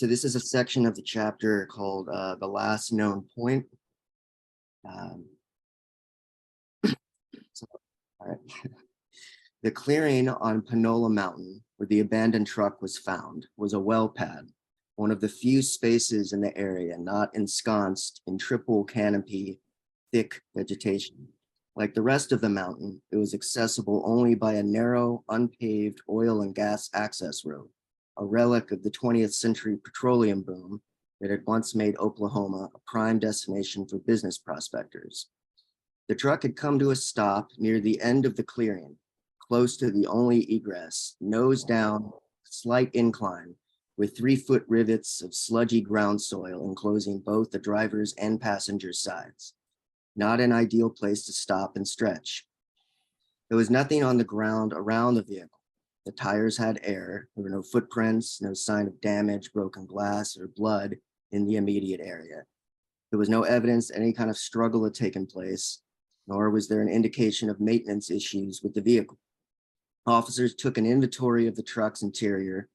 this is a section of the chapter called The Last Known Point. All right. The clearing on Panola Mountain where the abandoned truck was found was a well pad, one of the few spaces in the area not ensconced in triple canopy, thick vegetation. Like the rest of the mountain, it was accessible only by a narrow, unpaved oil and gas access road, a relic of the 20th century petroleum boom that had once made Oklahoma a prime destination for business prospectors. The truck had come to a stop near the end of the clearing, close to the only egress, nose down, slight incline, with 3-foot rivets of sludgy ground soil enclosing both the driver's and passenger's sides. Not an ideal place to stop and stretch. There was nothing on the ground around the vehicle. The tires had air. There were no footprints, no sign of damage, broken glass, or blood in the immediate area. There was no evidence any kind of struggle had taken place, nor was there an indication of maintenance issues with the vehicle. Officers took an inventory of the truck's interior.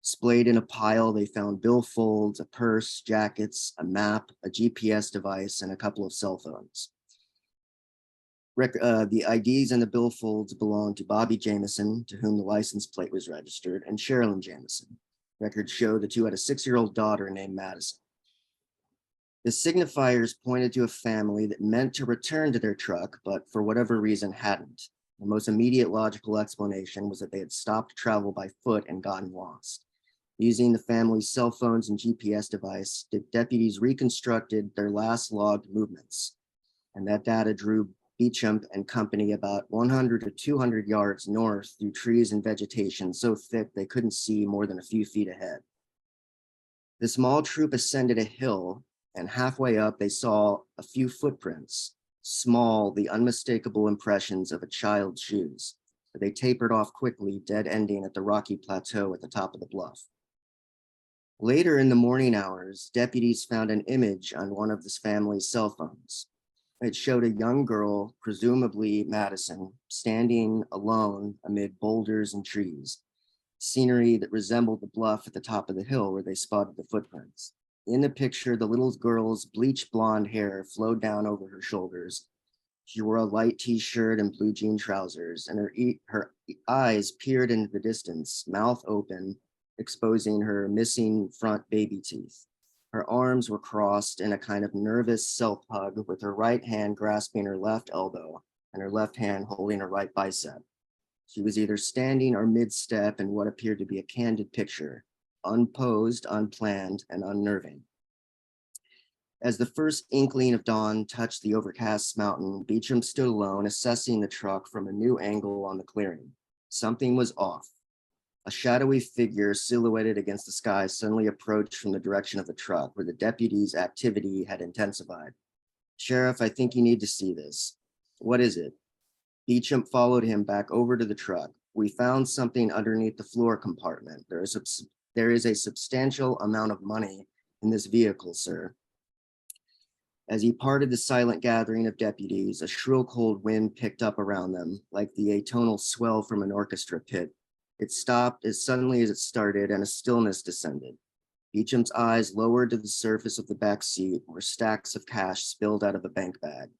Displayed in a pile, they found billfolds, a purse, jackets, a map, a GPS device, and a couple of cell phones. The IDs and the billfolds belonged to Bobby Jameson, to whom the license plate was registered, and Sherilyn Jameson. Records show the two had a 6-year-old daughter named Madison. The signifiers pointed to a family that meant to return to their truck, but for whatever reason hadn't. The most immediate logical explanation was that they had stopped travel by foot and gotten lost. Using the family's cell phones and GPS device, the deputies reconstructed their last logged movements, and that data drew Beecham and company about 100 to 200 yards north through trees and vegetation so thick they couldn't see more than a few feet ahead. The small troop ascended a hill, and halfway up they saw a few footprints, small, the unmistakable impressions of a child's shoes, but they tapered off quickly, dead ending at the rocky plateau at the top of the bluff. Later in the morning hours, deputies found an image on one of this family's cell phones. It showed a young girl, presumably Madison, standing alone amid boulders and trees, scenery that resembled the bluff at the top of the hill where they spotted the footprints. In the picture, the little girl's bleach blonde hair flowed down over her shoulders. She wore a light t-shirt and blue jean trousers, and her eyes peered into the distance, mouth open, exposing her missing front baby teeth. Her arms were crossed in a kind of nervous self-hug, with her right hand grasping her left elbow and her left hand holding her right bicep. She was either standing or mid-step in what appeared to be a candid picture, unposed, unplanned, and unnerving. As the first inkling of dawn touched the overcast mountain, Beecham stood alone, assessing the truck from a new angle on the clearing. Something was off. A shadowy figure silhouetted against the sky suddenly approached from the direction of the truck, where the deputy's activity had intensified. "Sheriff, I think you need to see this." "What is it?" Beecham followed him back over to the truck. "We found something underneath the floor compartment. There is a substantial amount of money in this vehicle, sir." As he parted the silent gathering of deputies, a shrill cold wind picked up around them, like the atonal swell from an orchestra pit. It stopped as suddenly as it started, and a stillness descended. Beecham's eyes lowered to the surface of the back seat, where stacks of cash spilled out of a bank bag.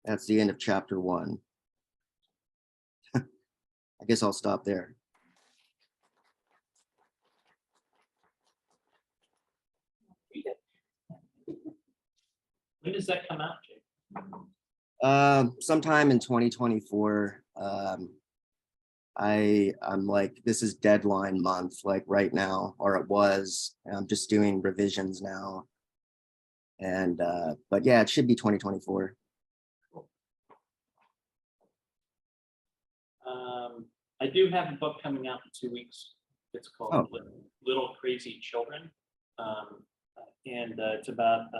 That's the end of chapter 1. I guess I'll stop there. When does that come out, Jake? Sometime in 2024. I'm like, this is deadline month, like right now, or it was. I'm just doing revisions now. And but yeah, it should be 2024. I do have a book coming out in 2 weeks. It's called Oh. Little Crazy Children. And it's about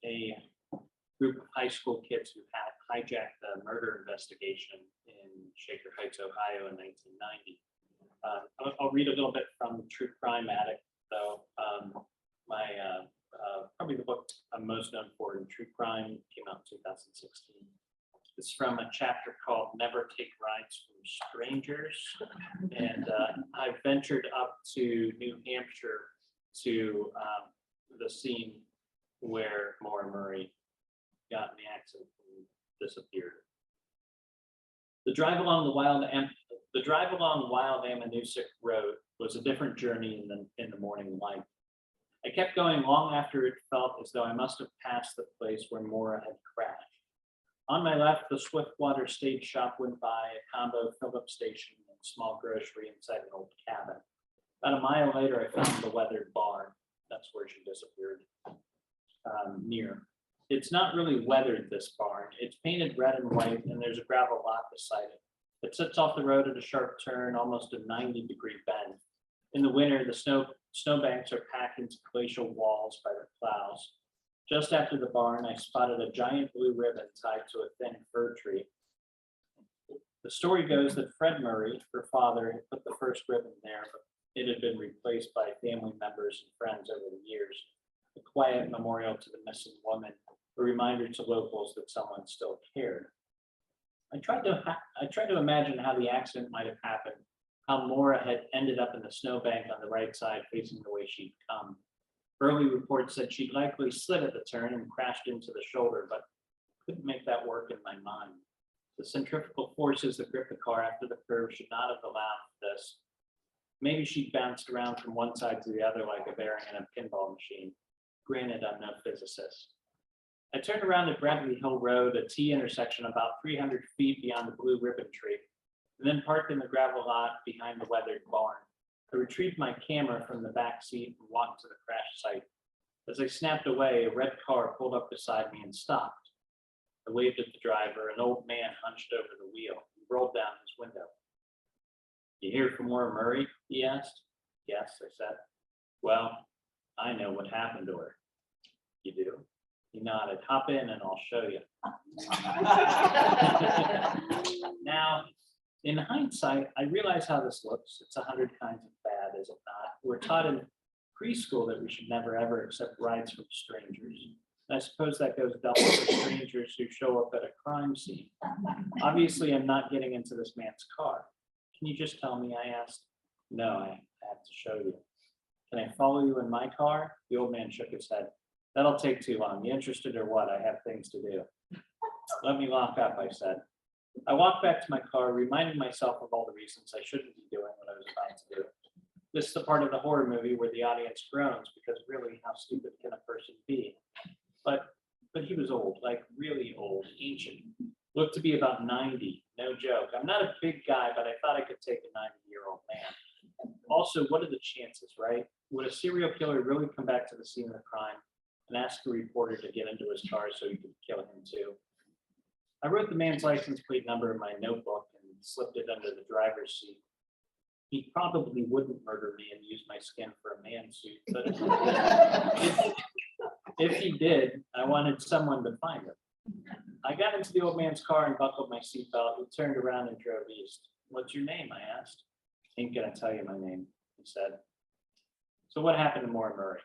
a group of high school kids who had hijacked a murder investigation in Shaker Heights, Ohio in 1990. I'll read a little bit from True Crime Addict, though. Probably the book I'm most known for in true crime came out in 2016. It's from a chapter called Never Take Rides from Strangers. And I ventured up to New Hampshire to the scene where Maura Murray got in the accident and disappeared. The drive along Wild Ammonoosuc Road was a different journey in the morning light. I kept going long after it felt as though I must have passed the place where Maura had crashed. On my left, the Swiftwater Stage Shop went by, a combo Phillips station and a small grocery inside an old cabin. About a mile later, I found the weathered barn. That's where she disappeared. near. It's not really weathered, this barn. It's painted red and white, and there's a gravel lot beside it. It sits off the road at a sharp turn, almost a 90-degree bend. In the winter, the snowbanks are packed into glacial walls by the plows. Just after the barn, I spotted a giant blue ribbon tied to a thin fir tree. The story goes that Fred Murray, her father, had put the first ribbon there, but it had been replaced by family members and friends over the years. A quiet memorial to the missing woman, a reminder to locals that someone still cared. I tried to imagine how the accident might have happened, how Maura had ended up in the snowbank on the right side facing the way she'd come. Early reports said she likely slid at the turn and crashed into the shoulder, but couldn't make that work in my mind. The centrifugal forces that gripped the car after the curve should not have allowed this. Maybe she bounced around from one side to the other like a bearing in a pinball machine. Granted, I'm no physicist. I turned around at Bradley Hill Road, a T intersection about 300 feet beyond the blue ribbon tree, and then parked in the gravel lot behind the weathered barn. I retrieved my camera from the back seat and walked to the crash site. As I snapped away, a red car pulled up beside me and stopped. I waved at the driver. An old man hunched over the wheel and rolled down his window. "You hear from Maura Murray?" he asked. "Yes," I said. "Well, I know what happened to her." "You do?" He nodded. "Hop in and I'll show you." Now, in hindsight, I realize how this looks. It's 100 kinds of bad, is it not? We're taught in preschool that we should never ever accept rides from strangers. And I suppose that goes double for strangers who show up at a crime scene. Obviously, I'm not getting into this man's car. "Can you just tell me?" I asked. "No, I have to show you." "Can I follow you in my car?" The old man shook his head. "That'll take too long. You interested or what? I have things to do." "Let me lock up," I said. I walked back to my car, reminding myself of all the reasons I shouldn't be doing what I was about to do. This is the part of the horror movie where the audience groans, because really, how stupid can a person be? But he was old, like really old, ancient. Looked to be about 90, no joke. I'm not a big guy, but I thought I could take a 90-year-old man. Also, what are the chances, right? Would a serial killer really come back to the scene of the crime and ask the reporter to get into his car so he could kill him too? I wrote the man's license plate number in my notebook and slipped it under the driver's seat. He probably wouldn't murder me and use my skin for a man suit, but if he did, I wanted someone to find him. I got into the old man's car and buckled my seatbelt. We turned around and drove east. "What's your name?" I asked. "Ain't gonna tell you my name," he said. "So what happened to Maura Murray?"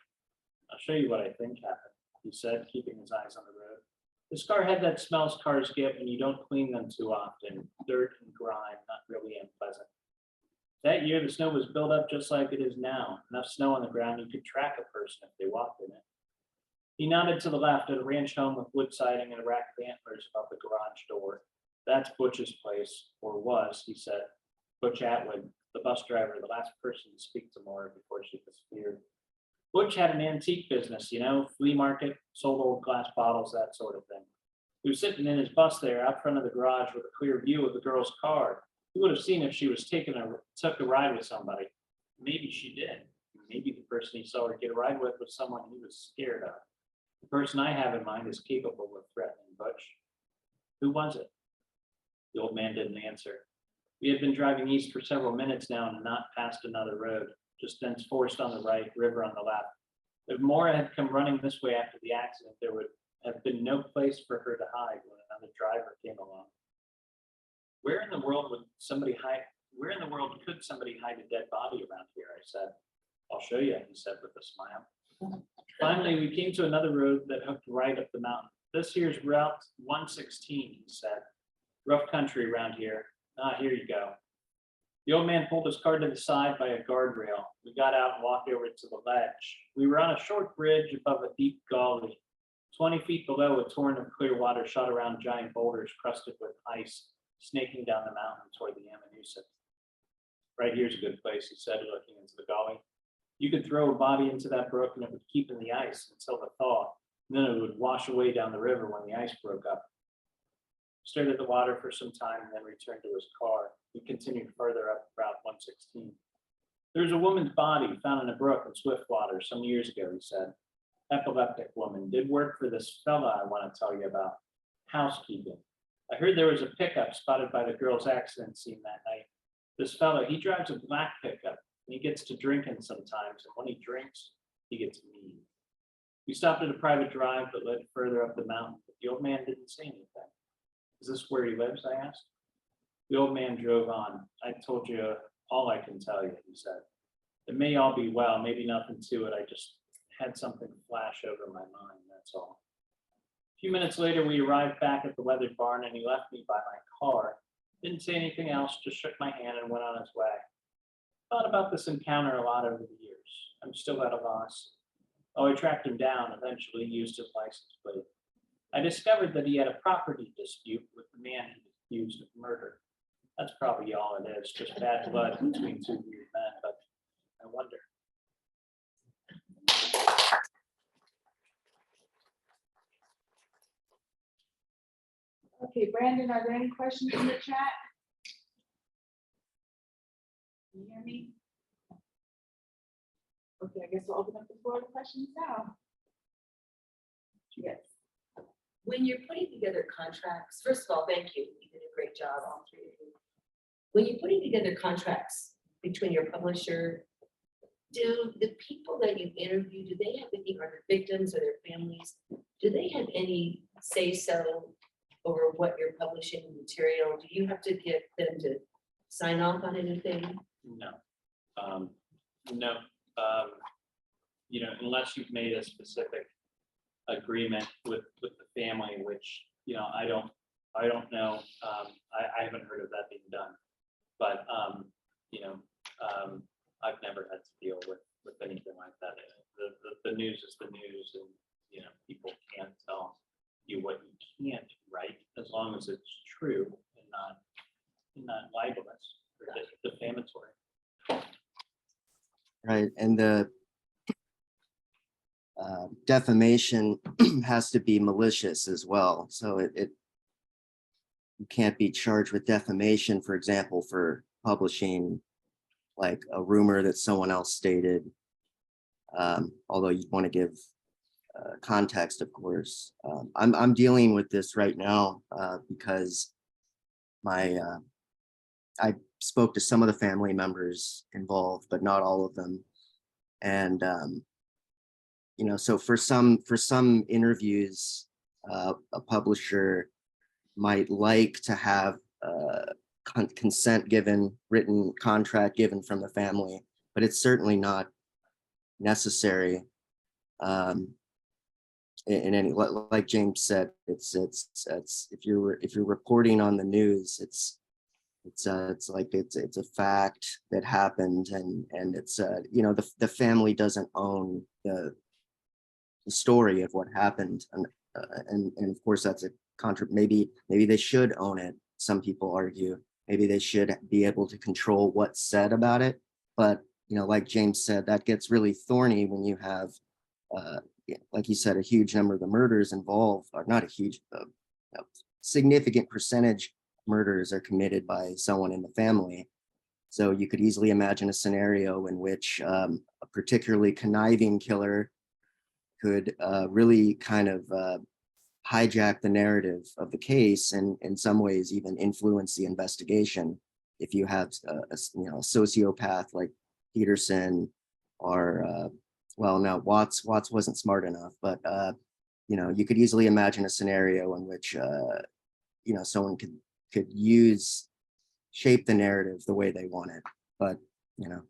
"I'll show you what I think happened," he said, keeping his eyes on the road. "This car had that smells cars get when you don't clean them too often. Dirt and grime, not really unpleasant. That year, the snow was built up just like it is now. Enough snow on the ground you could track a person if they walked in it." He nodded to the left at a ranch home with wood siding and a rack of antlers above the garage door. "That's Butch's place, or was," he said. Butch Atwood, the bus driver, the last person to speak to Maura before she disappeared. Butch had an antique business, flea market, sold old glass bottles, that sort of thing. He was sitting in his bus there out front of the garage with a clear view of the girl's car. He would have seen if she was took a ride with somebody. Maybe she did. Maybe the person he saw her get a ride with was someone he was scared of. The person I have in mind is capable of threatening Butch. Who was it? The old man didn't answer. We had been driving east for several minutes now and not past another road, just dense forest on the right, river on the left. If Maura had come running this way after the accident, there would have been no place for her to hide when another driver came along. Where in the world could somebody hide a dead body around here? I said. "I'll show you," he said with a smile. Finally, we came to another road that hooked right up the mountain. "This here's Route 116, he said. "Rough country around here. Here you go." The old man pulled his car to the side by a guardrail. We got out and walked over to the ledge. We were on a short bridge above a deep gully. 20 feet below, a torrent of clear water shot around giant boulders crusted with ice, snaking down the mountain toward the Ammonoosuc. "Right here's a good place," he said, looking into the gully. "You could throw a body into that brook and it would keep in the ice until the thaw, and then it would wash away down the river when the ice broke up." Stared at the water for some time and then returned to his car. We continued further up Route 116. "There's a woman's body found in a brook in Swiftwater some years ago," he said. epileptic woman, did work for this fella I want to tell you about, housekeeping. I heard there was a pickup spotted by the girl's accident scene that night. This fella, he drives a black pickup, and he gets to drinking sometimes, and when he drinks, he gets mean. We stopped at a private drive that led further up the mountain, but the old man didn't say anything. Is this where he lives? I asked. The old man drove on. I told you all I can tell you, he said. It may all be well, maybe nothing to it. I just had something flash over my mind, that's all. A few minutes later, we arrived back at the weathered barn and he left me by my car. Didn't say anything else, just shook my hand and went on his way. Thought about this encounter a lot over the years. I'm still at a loss. Oh, I tracked him down, eventually used his license plate. I discovered that he had a property dispute with the man he was accused of murder. That's probably all it is, just bad blood between two weird men, but I wonder. Okay, Brandon, are there any questions in the chat? Can you hear me? Okay, I guess we'll open up the floor to questions now. Yes. When you're putting together contracts, first of all, thank you. You did a great job, all three of you. When you're putting together contracts between your publisher, do the people that you interview, do they have any, or the victims or their families, do they have any say-so over what you're publishing material? Do you have to get them to sign off on anything? No. No. You know, unless you've made a specific agreement with the family, which, you know, I don't know. I haven't heard of that being done. But, you know, I've never had to deal with anything like that. The news is the news, and, you know, people can't tell you what you can't write as long as it's true and not libelous or defamatory. Right, and the defamation has to be malicious as well. So you can't be charged with defamation, for example, for publishing like a rumor that someone else stated. Although you want to give context, of course. I'm dealing with this right now because I spoke to some of the family members involved, but not all of them. And you know, so for some interviews, a publisher might like to have consent given, written contract given from the family, but it's certainly not necessary. In any, like James said, it's if you're reporting on the news, it's a fact that happened, and it's you know, the family doesn't own the story of what happened, and of course that's a maybe they should own it. Some people argue maybe they should be able to control what's said about it, but you know, like James said, that gets really thorny when you have like you said, a huge number of the murders involved, or not a huge, significant percentage murders are committed by someone in the family. So you could easily imagine a scenario in which a particularly conniving killer could really kind of hijack the narrative of the case, and in some ways even influence the investigation. If you have a sociopath like Peterson, or well, no, Watts wasn't smart enough, but you know, you could easily imagine a scenario in which you know, someone could shape the narrative the way they want it. But you know,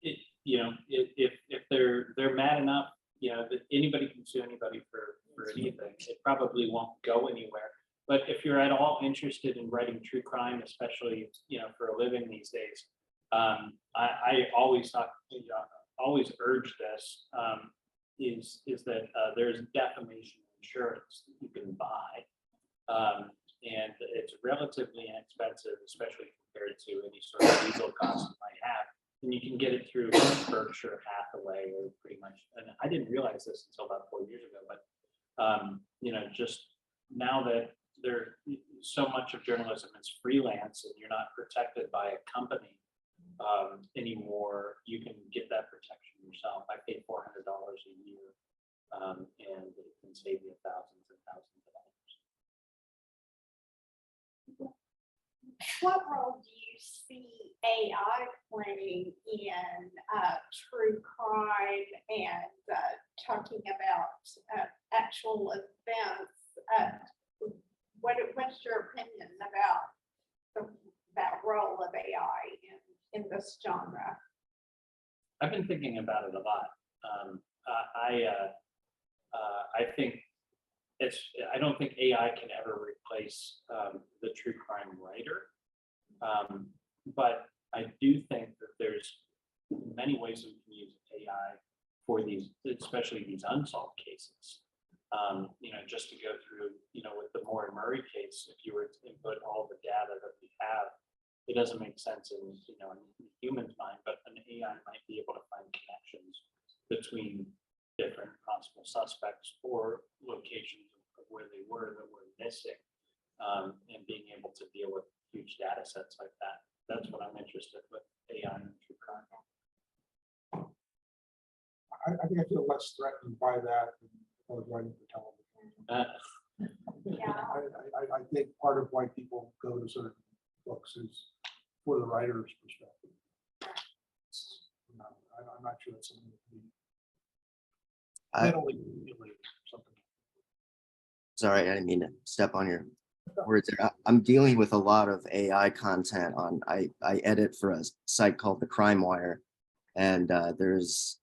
if they're mad enough, you know, that anybody can sue anybody for anything, it probably won't go anywhere. But if you're at all interested in writing true crime, especially, you know, for a living these days, I always always urge this, is that there's defamation insurance that you can buy. And it's relatively inexpensive, especially compared to any sort of legal costs you might have. And you can get it through Berkshire Hathaway, or pretty much, and I didn't realize this until about 4 years ago, but you know, just now that so much of journalism is freelance and you're not protected by a company anymore, you can get that protection yourself. I pay $400 a year AI playing in true crime and talking about actual events. What's your opinion about that role of AI in this genre? I've been thinking about it a lot. I think I don't think AI can ever replace the true crime writer. But I do think that there's many ways we can use AI for these, especially these unsolved cases. Just to go through, with the Moore and Murray case, if you were to input all the data that we have, it doesn't make sense in the human's mind, but an AI might be able to find connections between different possible suspects or locations of where they were that were missing, and being able to deal with huge data sets like that. That's what I'm interested with AI and true crime. I think I feel less threatened by that than I was writing for television. Yeah. I think part of why people go to certain books is for the writer's perspective. I'm not sure that's something that can be mentally manipulated or something. Sorry, I didn't mean to step on your words there. I'm dealing with a lot of AI content I edit for a site called The Crime Wire, and there's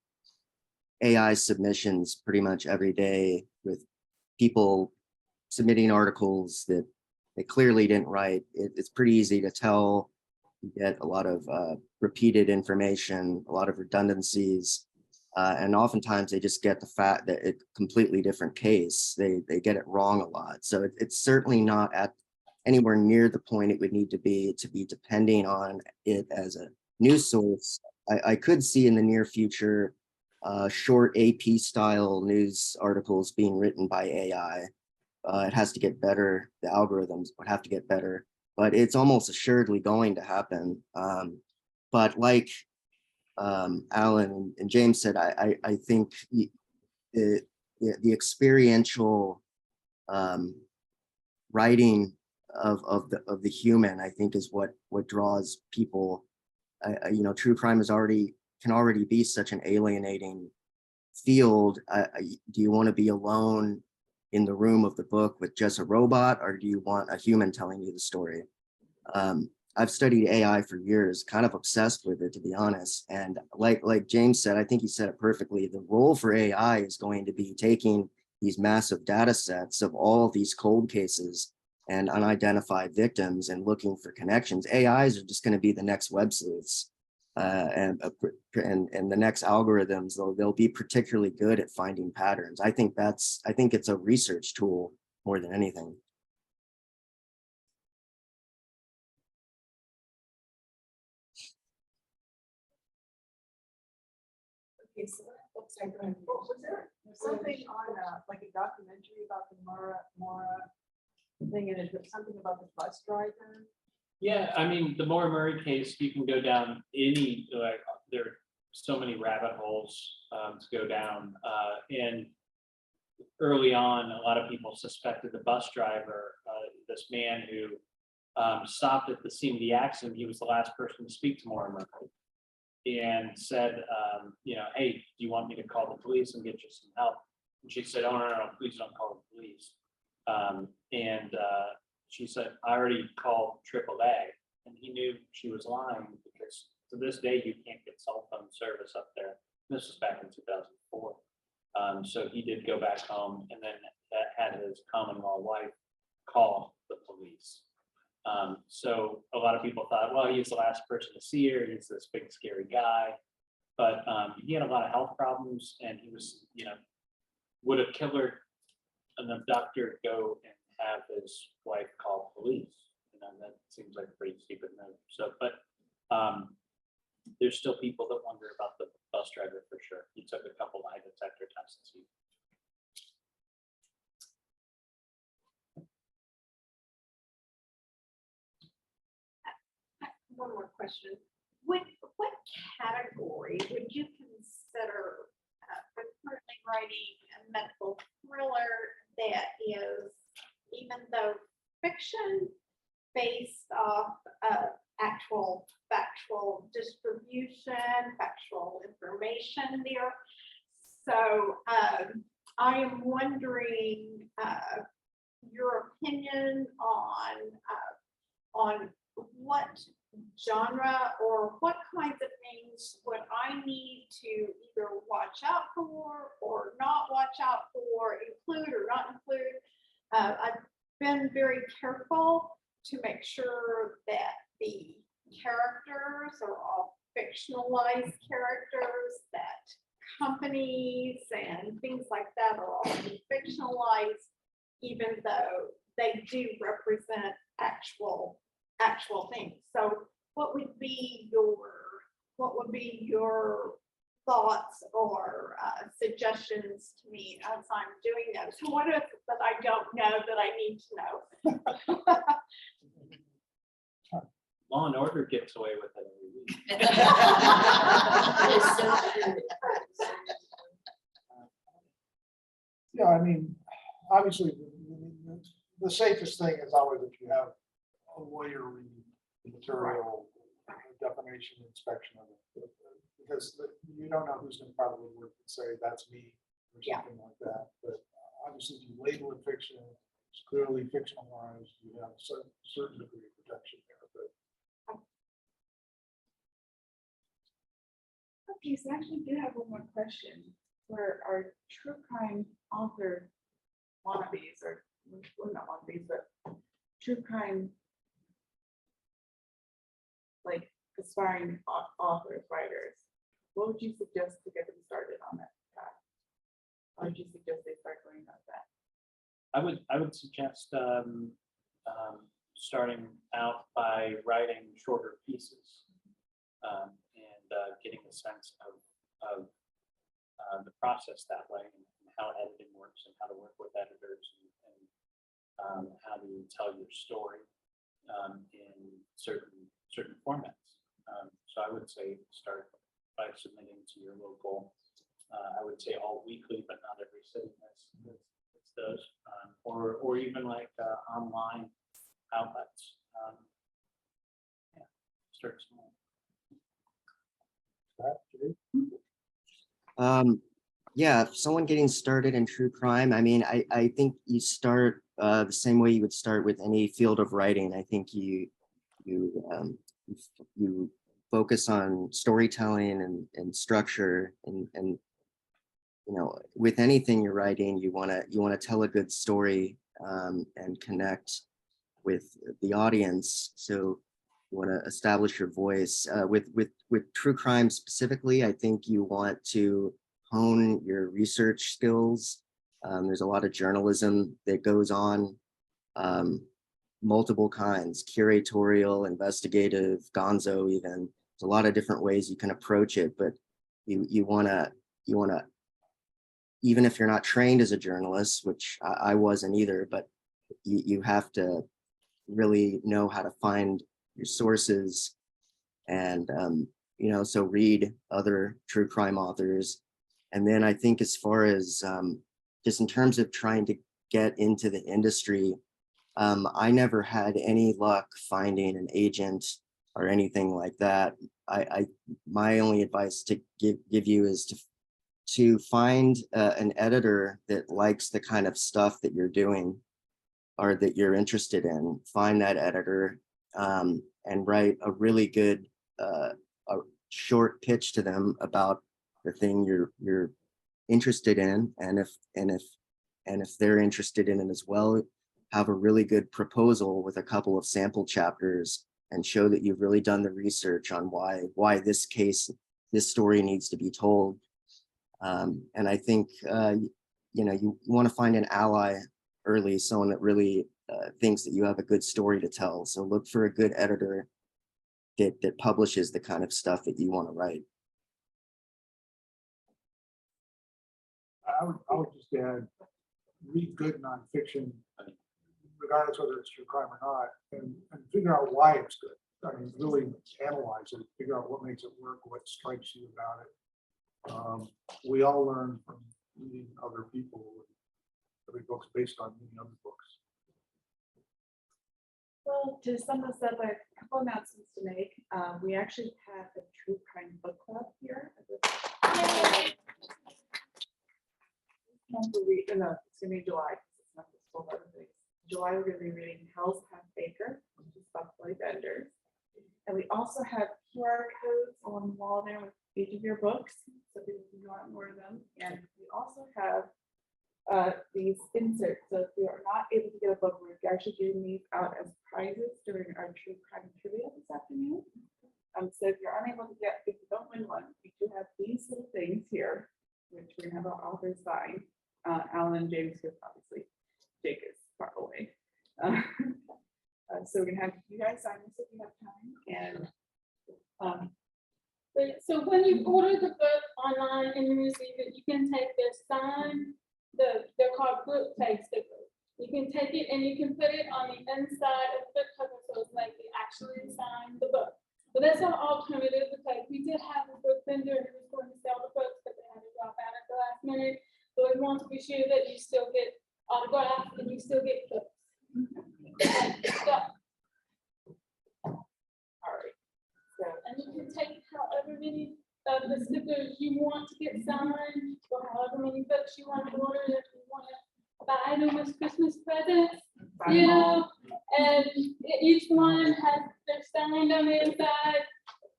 AI submissions pretty much every day with people submitting articles that they clearly didn't write. It's pretty easy to tell. You get a lot of repeated information, a lot of redundancies, and oftentimes they just get the fact that it's a completely different case. They get it wrong a lot. So it's certainly not at anywhere near the point it would need to be depending on it as a news source. I could see in the near future short AP style news articles being written by AI. It has to get better. The algorithms would have to get better, but it's almost assuredly going to happen. But like Alan and James said, I think the experiential writing of the human, I think, is what draws people. True crime can already be such an alienating field. Do you want to be alone in the room of the book with just a robot, or do you want a human telling you the story? I've studied AI for years, kind of obsessed with it, to be honest. And like James said, I think he said it perfectly. The role for AI is going to be taking these massive data sets of all these cold cases and unidentified victims and looking for connections. AIs are just going to be the next web sleuths. And the next algorithms, they'll be particularly good at finding patterns. I think it's a research tool more than anything. Okay, so what was there something on like a documentary about the Mora thing, and is there something about the bus driver? Yeah, I mean, the Moore and Murray case, you can go down there are so many rabbit holes to go down. And early on, a lot of people suspected the bus driver, this man who stopped at the scene of the accident. He was the last person to speak to Moore and Murray and said, hey, do you want me to call the police and get you some help? And she said, oh, no, please don't call the police. She said, I already called AAA, and he knew she was lying because to this day, you can't get cell phone service up there. This was back in 2004. So he did go back home and then had his common-law wife call the police. So a lot of people thought, well, he's the last person to see her. He's this big, scary guy. But he had a lot of health problems, and he was, would a killer, an abductor, go and have his wife call police? That seems like a pretty stupid move. So, but there's still people that wonder about the bus driver for sure. He took a couple lie detector tests. One more question. What category would you consider for currently writing a medical thriller that is, even though fiction, based off of actual factual information there. So I am wondering your opinion on what genre or what kinds of things would I need to either watch out for or not watch out for, include or not include. I've been very careful to make sure that the characters are all fictionalized characters, that companies and things like that are all fictionalized, even though they do represent actual things. So what would be your thoughts or suggestions to me as I'm doing those? What is it that I don't know that I need to know? Law and Order gets away with it every week. That is so true. Yeah, I mean, obviously, the safest thing is always if you have a lawyer read the material, definition, inspection of it. Because you don't know who's gonna probably work and say, that's me, or Yeah. something like that. But obviously, if you label it fiction, it's clearly fictionalized, you have a certain degree of protection there, but. Okay, so I actually do have one more question. Where our true crime author wannabes, or well, not wannabes, but true crime, like aspiring authors, writers, what would you suggest to get them started on that path? Or would you suggest they start going about that? I would suggest starting out by writing shorter pieces and getting a sense of the process that way, and how editing works, and how to work with editors, and how to tell your story in certain formats. So I would say start by submitting to your local. I would say all weekly, but not every city has those, or even like online outlets. Yeah, start small. Yeah, if someone getting started in true crime, I mean, I think you start the same way you would start with any field of writing. I think you focus on storytelling and structure, and you know, with anything you're writing, you want to tell a good story and connect with the audience. So you want to establish your voice. With true crime specifically, I think you want to hone your research skills. There's a lot of journalism that goes on, multiple kinds, curatorial, investigative, gonzo even. There's a lot of different ways you can approach it, but you wanna, even if you're not trained as a journalist, which I wasn't either, but you have to really know how to find your sources, and you know, so read other true crime authors. And then I think as far as just in terms of trying to get into the industry, I never had any luck finding an agent or anything like that. My only advice to give you is to find an editor that likes the kind of stuff that you're doing or that you're interested in. Find that editor and write a really good a short pitch to them about the thing you're interested in, and if they're interested in it as well, have a really good proposal with a couple of sample chapters and show that you've really done the research on why this story needs to be told. And I think you know, you want to find an ally early, someone that really thinks that you have a good story to tell. So look for a good editor that publishes the kind of stuff that you want to write. I would just add, read good nonfiction, regardless whether it's true crime or not, and figure out why it's good. I mean, really analyze it, figure out what makes it work, what strikes you about it. We all learn from reading other people. Every book's based on reading other books. Well, to sum this up, I have a couple announcements to make. We actually have a true crime book club here at the month we're reading, no, it's gonna be July, 'cause it's not the school holidays. July, we're gonna be reading Hell's Half Acre, which is Buffalo Vendors. And we also have QR codes on the wall there with each of your books, so people can go out and order them. And we also have these inserts, so if you are not able to get a book, we're actually giving these out as prizes during our true crime trivia this afternoon. So if you're unable to get, if you don't win one, we do have these little things here, which we have our authors sign. Alan and James, because obviously Jake is far away. So we're gonna have you guys sign this if you have time, and So when you order the book online and you receive it, you can take their sign, they're called book tag stickers. You can take it and you can put it on the inside of the book cover, so it's like they actually signed the book. But that's an alternative, because we did have a book vendor who was going to sell the books, but they had to drop out at the last minute. So we want to be sure that you still get autographs and you still get books. So, all right. So and you can take however many of the stickers you want to get signed, or however many books you want to order, if you want to buy them as Christmas presents, you know, and each one has their sign on the inside,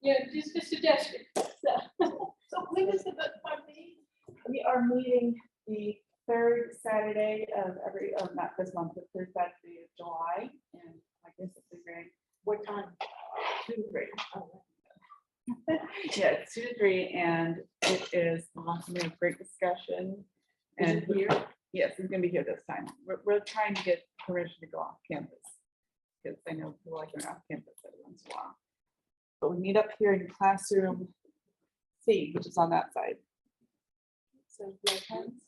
you know, just a suggestion, so. So when is the book club meeting? we are meeting the third Saturday of every, not this month, the third Saturday of July, and I guess it's a great, what time? 2 to 3. Yeah, it's 2 to 3, and it is awesome, we have great discussion. And here? Yes, it's gonna be here this time. We're trying to get permission to go off campus, because I know people like going off campus every once in a while. But we meet up here in classroom C, which is on that side. So, do you have pens?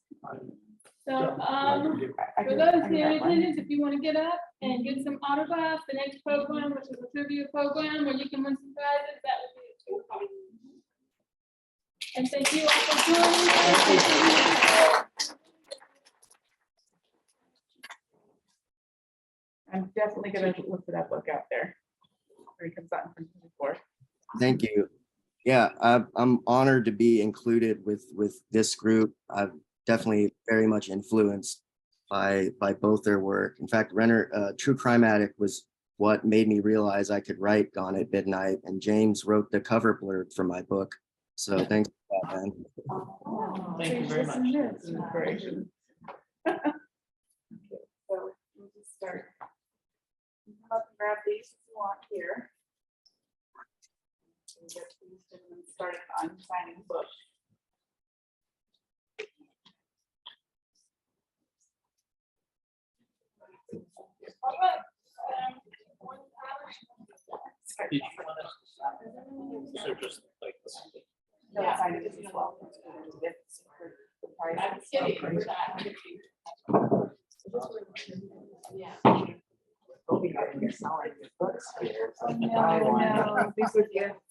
So, I for can- those I can here in grab mine. attendance, if you want to get up and get some autographs, the next program, which is a trivia program, where you can win some prizes, that would be it too. And thank you all for joining. I'm definitely gonna look for that book out there. Where he comes out in front of the board. Thank you. Yeah, I'm honored to be included with this group. I've definitely very much influenced by both their work. In fact, Renner, True Crime Addict was what made me realize I could write Gone at Midnight, and James wrote the cover blurb for my book. So thanks for that, man. Thank you very much. Inspiration. Okay, so we'll just start. You Come up and grab these if you want here. And get these and start on signing the book. All right. Did you want us to sign? So just like. No, Yeah. sign it as well. It's for the price. Yeah. No, no, these are gifts.